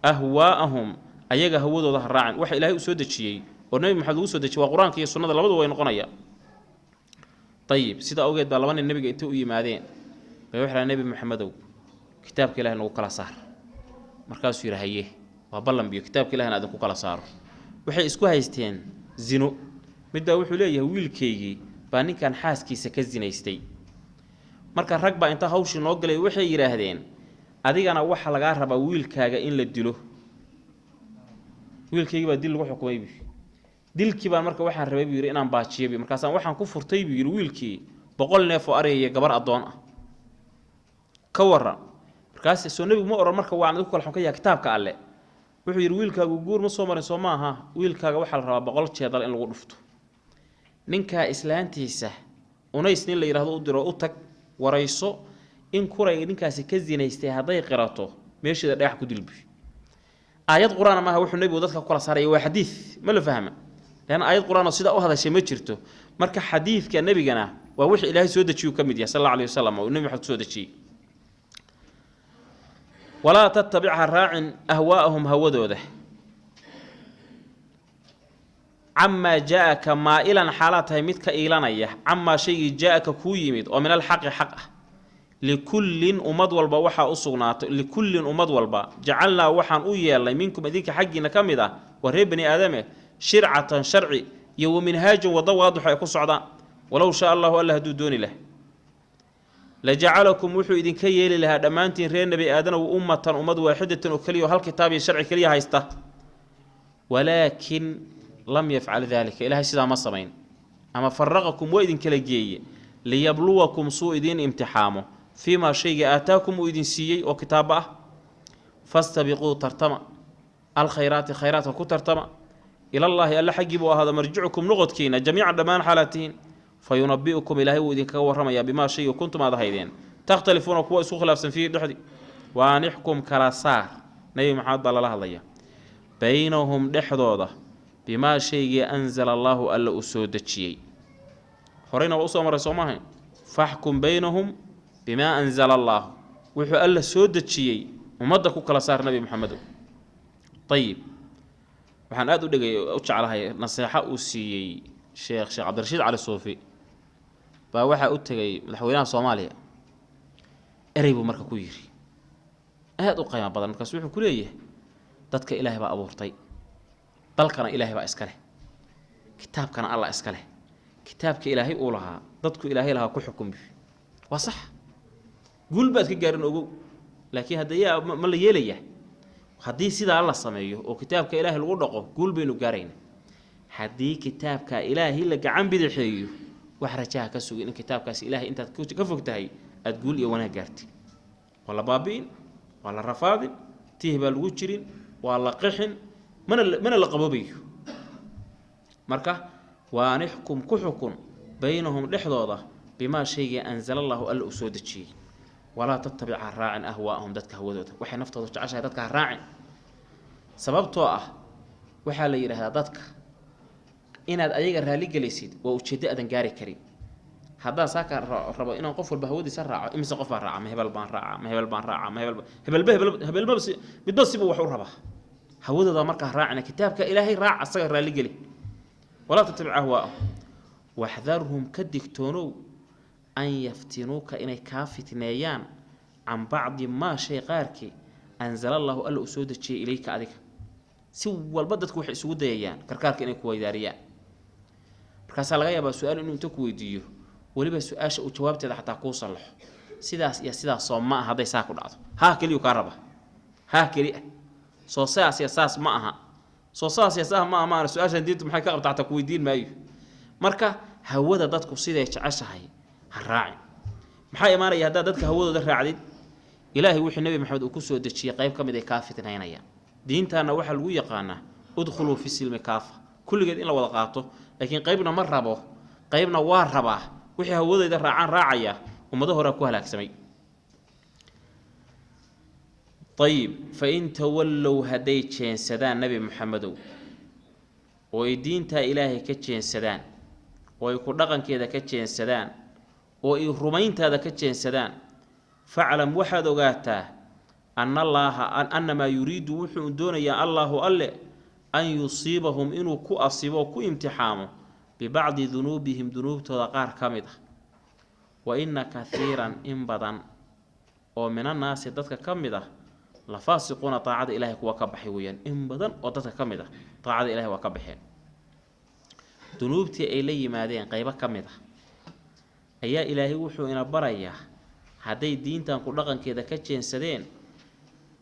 اهواءهم ايغا هودودا راعن wax ilaahay u soo dajiyay oo nabi maxamed uu soo dajiyay waa quraanka iyo sunnada labadu way noqonayaan طيب سيدا اوgeed baa laban nabiga inta u yimaadeen bay waxa nabi maxamedow kitaabka ilaahay nagu kala saar markaas uu yiraahday waa ballan biyo kitaabka ilaahay aad ku kala saaro waxay isku haysteen zino midba wuxuu leeyahay wiilkeygii baa ninkan xaaskiisa ka zinaystay marka rag baa inta hawshii noo galay waxay yiraahdeen adigana waxa laga rabaa wiilkaaga in la dilo wiilkeygii baa dil lagu xukumay dilkii baan marka waxaan rabay buu inaan baajiyo markaas waxaan ku furtay buu wiilkii 100 neef oo ari iyo gabar adoon ah ka waran markaas soo nabigu ma oran marka waan ku kala xun ka yahay kitaabka alle wuxuu yiri wiilkaagu guur ma soo marin soo maaha wiilkaaga waxa la rabaa 100 jeedal in lagu dhufto ninka islaantiisa unays nin la yiraahdo u diro u tag warayso in kuray ninkaasi ka zinaystay haday qirato meeshida dhagax ku dilbi aayad quraan ma aha wuxuu nabigu dadka kula saaray waa xadiis ma la fahma لأن آيات القرآن سيدا أو هذا شيء ما جرته مرك حديث كالنبي جنا ووحي إلهي سودة شيء وكمديا صلى الله عليه وسلم والنبي حط سودة شيء ولا تتبع الراع أهواءهم هودوا ده عما جاءك ما إلى حالاتها متك إيلانية عما شيء جاءك كويمد ومن الحق حقه لكل أمد والبا وحا أصغنات لكل أمد والبا جعلنا وحا أويا الله منكم أذيك حقنا كمدا وربني آدمه شرعة شرعي يو منهاج وضوء واضح يكون صعدا ولو شاء الله ألا هدو دوني له لجعلكم وحو إذن كيالي لها دمانتين رين نبي آدنا وأمة أمد واحدة وكليه هالكتاب الشرعي كليه هايسته ولكن لم يفعل ذلك إلهي سيدا مصمين أما فرغكم وإذن كلاجي ليبلوكم سوء إذن امتحامه فيما شيء آتاكم وإذن سيئي وكتابه فاستبقوا ترتمى الخيرات خيرات وكو ترتمى إلى الله ألا حجبوا هذا مرجعكم نغط كينا جميعا دمان حالاتين فينبئكم إلهي وإذن كورميا بما شيء كنتم هذا هيدين تختلفون وكوا سوء خلاف فيه دحدي وانحكم كراسار نبي محمد الله الله بينهم دحدوده بما شيء أنزل الله ألا أسودتشي خرينا وأصوا مرة سوماهن فاحكم بينهم بما أنزل الله وحو ألا سودتشي ومدكوا كراسار نبي محمد طيب waxaan aad u dhigay u jeclahay nasiixa uu siiyay sheekh cabdirashiid cali suufi baa waxaa u tegay madaxweynaha Soomaaliya erey buu marka ku yiri aad u qiimo badan markaas wuxuu ku leeyahay dadka Ilaahay baa abuurtay dalkana Ilaahay baa iska leh kitaabkana Allah iska leh kitaabka Ilaahay uu lahaa dadku Ilaahay lahaa ku xukum waa sax guul baad ka gaarin ogow laakiin hadii ma la yeelaya hadii sida Allah sameeyo oo kitaabka Ilaahay lagu dhaqo guul baynu gaarayna hadii kitaabka Ilaahay la gacan bidixeeyo wax rajaha ka sugin in kitaabkaas Ilaahay intaad ka fogtahay aad guul iyo wanaag gaartay wala baabiin wala rafaadin tihba lagu jirin wala qixin mana la qabobayo marka waan ihkum ku xukun baynahum dhexdooda bima shayga anzala Allah alla usoo dajiyay wala tattabi'a raa'in ahwaa'ahum dadka hawadooda waxay naftooda jeceshahay dadka raacin sababtoo ah waxa la yiraahdaa dadka inaad ayaga raali galaysid waa ujeedo adan gaari karin hadaa saaka rabo inaan qof walba hawadiisa raaco imisa qof baan raaca hebel baan raaca hebel midbasiba wax u rabaa hawadooda marka raacina kitaabka Ilaahay raac asaga raali gali wala tattabi'a ahwaa'ahum wahdharhum kadigtoonow an yaftinuka inay ka fitneeyaan an ba'di ma shay qaarki anzala Allah alla usoo dajiyay ilayka adiga si walba dadku waxay isugu dayayaan karkaarka inay ku weydaariyaan markaas laga yaabaa su'aal inuu inta ku weydiiyo waliba su'aasha uu jawaabteeda xataa ku salaxo sidaas iyo sidaas soo ma aha haday saa ku dhacdo ha kaliyo ka raba ha kali soo saas iyo saas ma aha soo saas iyo saas ma aha su'aashan diintu maxay ka qabtaa ku weydiin maayo marka hawada dadku siday jeceshahay ha raacin maxay imaanaya hadaa dadka hawadooda raacdid Ilaahay wuxuu Nabi Maxamed uu ku soo dajiyay qayb kamid ah ka fitnaynaya diintana waxa lagu yaqaanaa udkhulu fi silmi kaafa kulligeed in la wada qaato laakiin qaybna ma rabo qaybna waa rabaa wixii hawadooda raacaya ummado hore ku halaagsamay طيب فإن تولوا هدي جنسدان نبي محمد ويدينتا إلهي كجنسدان ويكون دقن كذا كجنسدان ويرمينتا ذا كجنسدان فاعلم وحد وقاته أن الله أن ما يريد وحن دون يا الله ألا أن يصيبهم إنه كو أصيبه كو امتحامه ببعض ذنوبهم ذنوب تذكار كامدة وإن كثيرا إن بدن ومن الناس تذكر كامدة لفاسقون طاعة إلهي وكبحي ويان إن بدن وتذكر كامدة طاعة إلهي وكبحين ذنوبتي إلي مادين قيبة كامدة أيا إلهي وحو إن بريا هذي دين تنقل لغن كذا كتشين سدين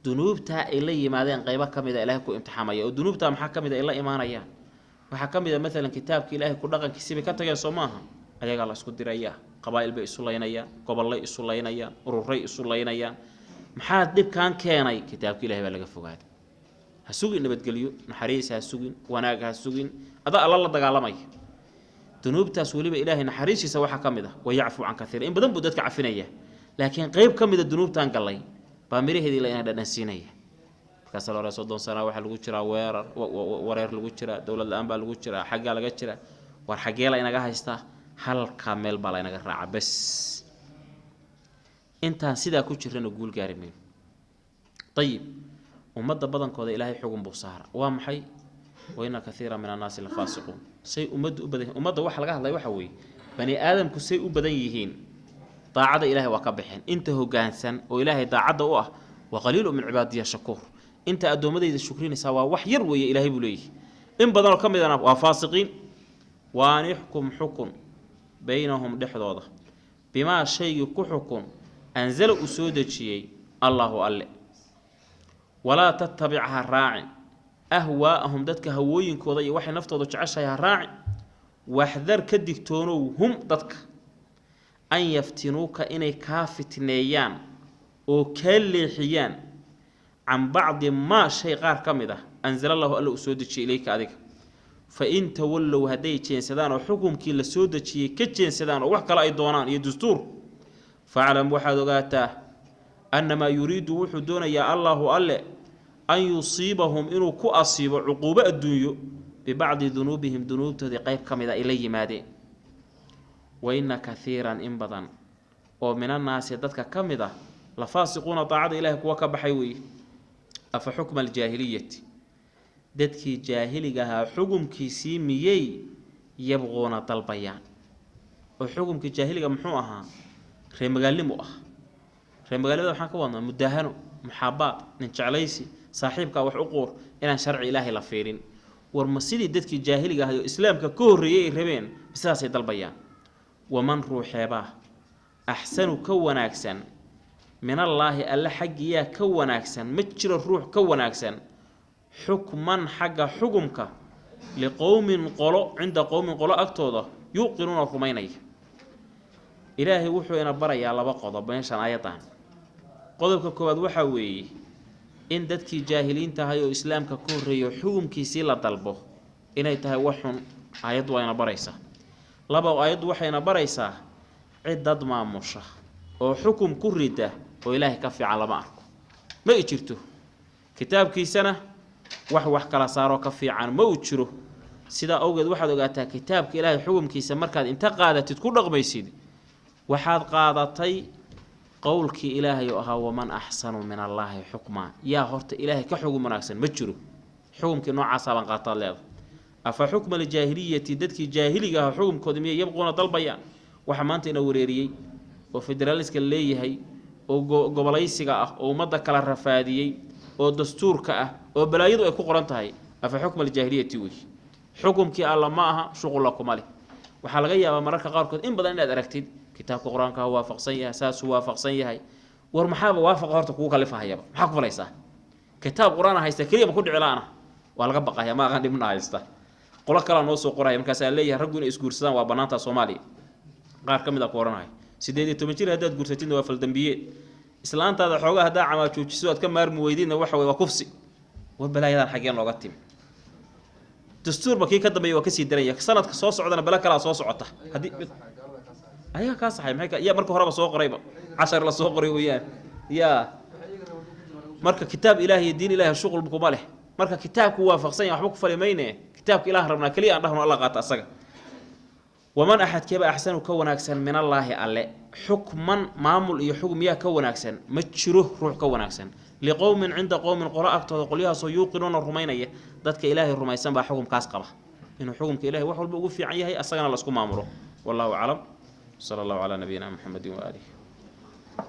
ذنوبتها إلي مادين قيبة كامدة إلهي كو امتحامية وذنوبتها محكمة إلا إيمانية وحكمة مثلا كتابك إلهي كو لغن كسيبي كتايا صماها أيا الله اسكو ديريا قبائل بي إسولينيا قبل الله إسولينيا روري إسولينيا محاد دب كاني كتابك إلهي بلغ فوقات هسوقين نبت قليو نحريس هسوقين وناق هسوقين هذا الله دقالمي ذنوبتها سوليبة إلهي نحريس يسوى حكمة ويعفو عن كثير إن بدن بدتك عفنية لكن قيب كم إذا الذنوب تنقلي بامريه هذه اللي أنا نسينيه كسر الله صدق سنة واحد لقوتشرا ورير لقوتشرا دولة الأنباء لقوتشرا حاجة لقوتشرا والحاجة لا ينجح يستا هل كامل بلا ينجح رع بس أنت سيدا كوتشرا نقول جارمين طيب ومدة بدن كذا إلهي حكم بصهرة وامحي وإن كثيرا من الناس الفاسقون شيء أمد واحد لقاه الله يحوي بني آدم كسيء بدنيهين طاعة إلهي وكبحين أنت هو جانسن وإلهي طاعة واه وقليل من عبادي الشكور أنت أدومدي الشكرين سوا وحير ويا إلهي بليه إن بدل كم إذا وفاسقين ونحكم حكم بينهم لحظة بما شيء كحكم أنزل أسود شيء الله ألا ولا تتبعها الراعي أهواءهم دتك هوين كوضي وحي نفتض عشها الراعي واحذر كدكتونو هم دتك أن يفتنوك إني كافتنيان وكالليحيان عن بعض ما شيء غير كمده أنزل الله ألا أسودتشي إليك أذيك فإن تولوا هدي جنسدان وحكم كي لسودتشي كجنسدان وحكا لا يدونان يدستور فاعلم واحد وقاته أن ما يريد وحدون يا الله ألا أن يصيبهم إنه كو أصيب عقوبة الدنيا ببعض ذنوبهم ذنوب تذي قيب كمده إلي مادين وإن كثيرا إنبضا ومن الناس يددك كمده لفاسقون طاعة إلهي كوكا بحيوي أفحكم الجاهلية ددك جاهليها حكم كيسيميي yabquuna dalbayaan oo xukumkii jaahiliga muxuu ahaa reer magaalnimo ah reer magaalada waxaan ka wadnaa mudahano muxaabaad nin jeclaysi saaxiibka wax u qoor inaan sharci ilaahay la fiirin war ma sidii dadkii jaahiliga ahaa oo islaamka ka horreeyay ay rabeen sidaasay dalbayaan waman ruuxeebaa axsanu ka wanaagsan min allaahi alla xaggiyaa ka wanaagsan ma jiro ruux ka wanaagsan xukman xagga xukumka liqowmin qolo cinda qowmin qolo agtooda yuuqinuuna rumaynaya ilaahay wuxuu ina barayaa laba qodob meeshan ayadan qodobka koowaad waxaa weeye in dadkii jaahiliinta ahay oo islaamka ka horreeyo xukumkiisii la dalbo inay tahay wax xun aayaddu waa ina baraysaa laba aayaddu waxayna baraysaa cid dad maamusha oo xukum ku rida oo ilaahay ka fiican lama arko ma i jirto kitaabkiisana wax kala saaro ka fiican ma uu jiro sidaa awgeed waxaad ogaataa kitaabka ilaahay xukumkiisa markaad inta qaadatid ku dhaqmaysid waxaad qaadatay qowlkii ilaahay oo ahaa waman axsanu min allaahi xukmaa yaa horta ilaahay ka xugum wanaagsan ma jiro xukumkii noocaasa baan qaataad leeda afa xukma aljaahiliyati dadkii jaahiliga ah xukumkooda miyay yabquuna dalbayaan waxa maanta ina wareeriyey oo federaaliska leeyahay oo gobolaysiga ah oo ummadda kala rafaadiyey oo dastuurka ah oo balaayadu ay ku qoran tahay afa xukma aljaahiliyati wey xukumkii alla ma aha shuqulla kuma leh waxaa laga yaabaa mararka qaarkood in badan inaad aragtid kitaabka qur-aanka waafaqsan yahay saasuu waafaqsan yahay war maxaaba waafaqa horta kugu kalifahayaba maxaa ku falaysaa kitaab qur-aan haysta keliyaba ku dhici la-ana waa laga baqaya ma aqan dhibna haysta qolo kalaa noo soo qoraya markaasaa leeyahay raggu inay isguursadaan waa bannaanta soomaaliya qaar ka mid a ku odhanaya 18 jir haddaad guursatidna waa faldambiyeed islaantaada xoogaa haddaa camaajuujiso aad ka maarmi weydiidna waxa wey waa kufsi war balaayadan xaggeen looga timi dastuurba kii ka dambeeya waa kasii daraya sanadka soo socdana bala kalaa soo socota haddii ayaga kaa saxay maxay yaa marka horeba soo qorayba cashar la soo qoray weeyaan yaa marka kitaab ilaahay diin ilaahay shuqul kuma leh marka kitaabku waafaqsan yahay waxba ku falimayne kitaabka ilaahay rabnaa kaliya aan dhahno Allah qaata asaga waman ahad kiba ahsanu ka wanaagsan min allaahi alle xukman maamul iyo xukm yaa ka wanaagsan ma jiro ruux ka wanaagsan liqowmin cinda qowmin qolo agtooda qolyahaasoo yuuqinuuna rumaynaya dadka ilaahay rumaysan baa xukumkaas qaba inuu xukumka ilaahay wax walba ugu fiican yahay asagana la isku maamulo wallahu aclam sala allahu calaa nabiyina muxamedin waaalihi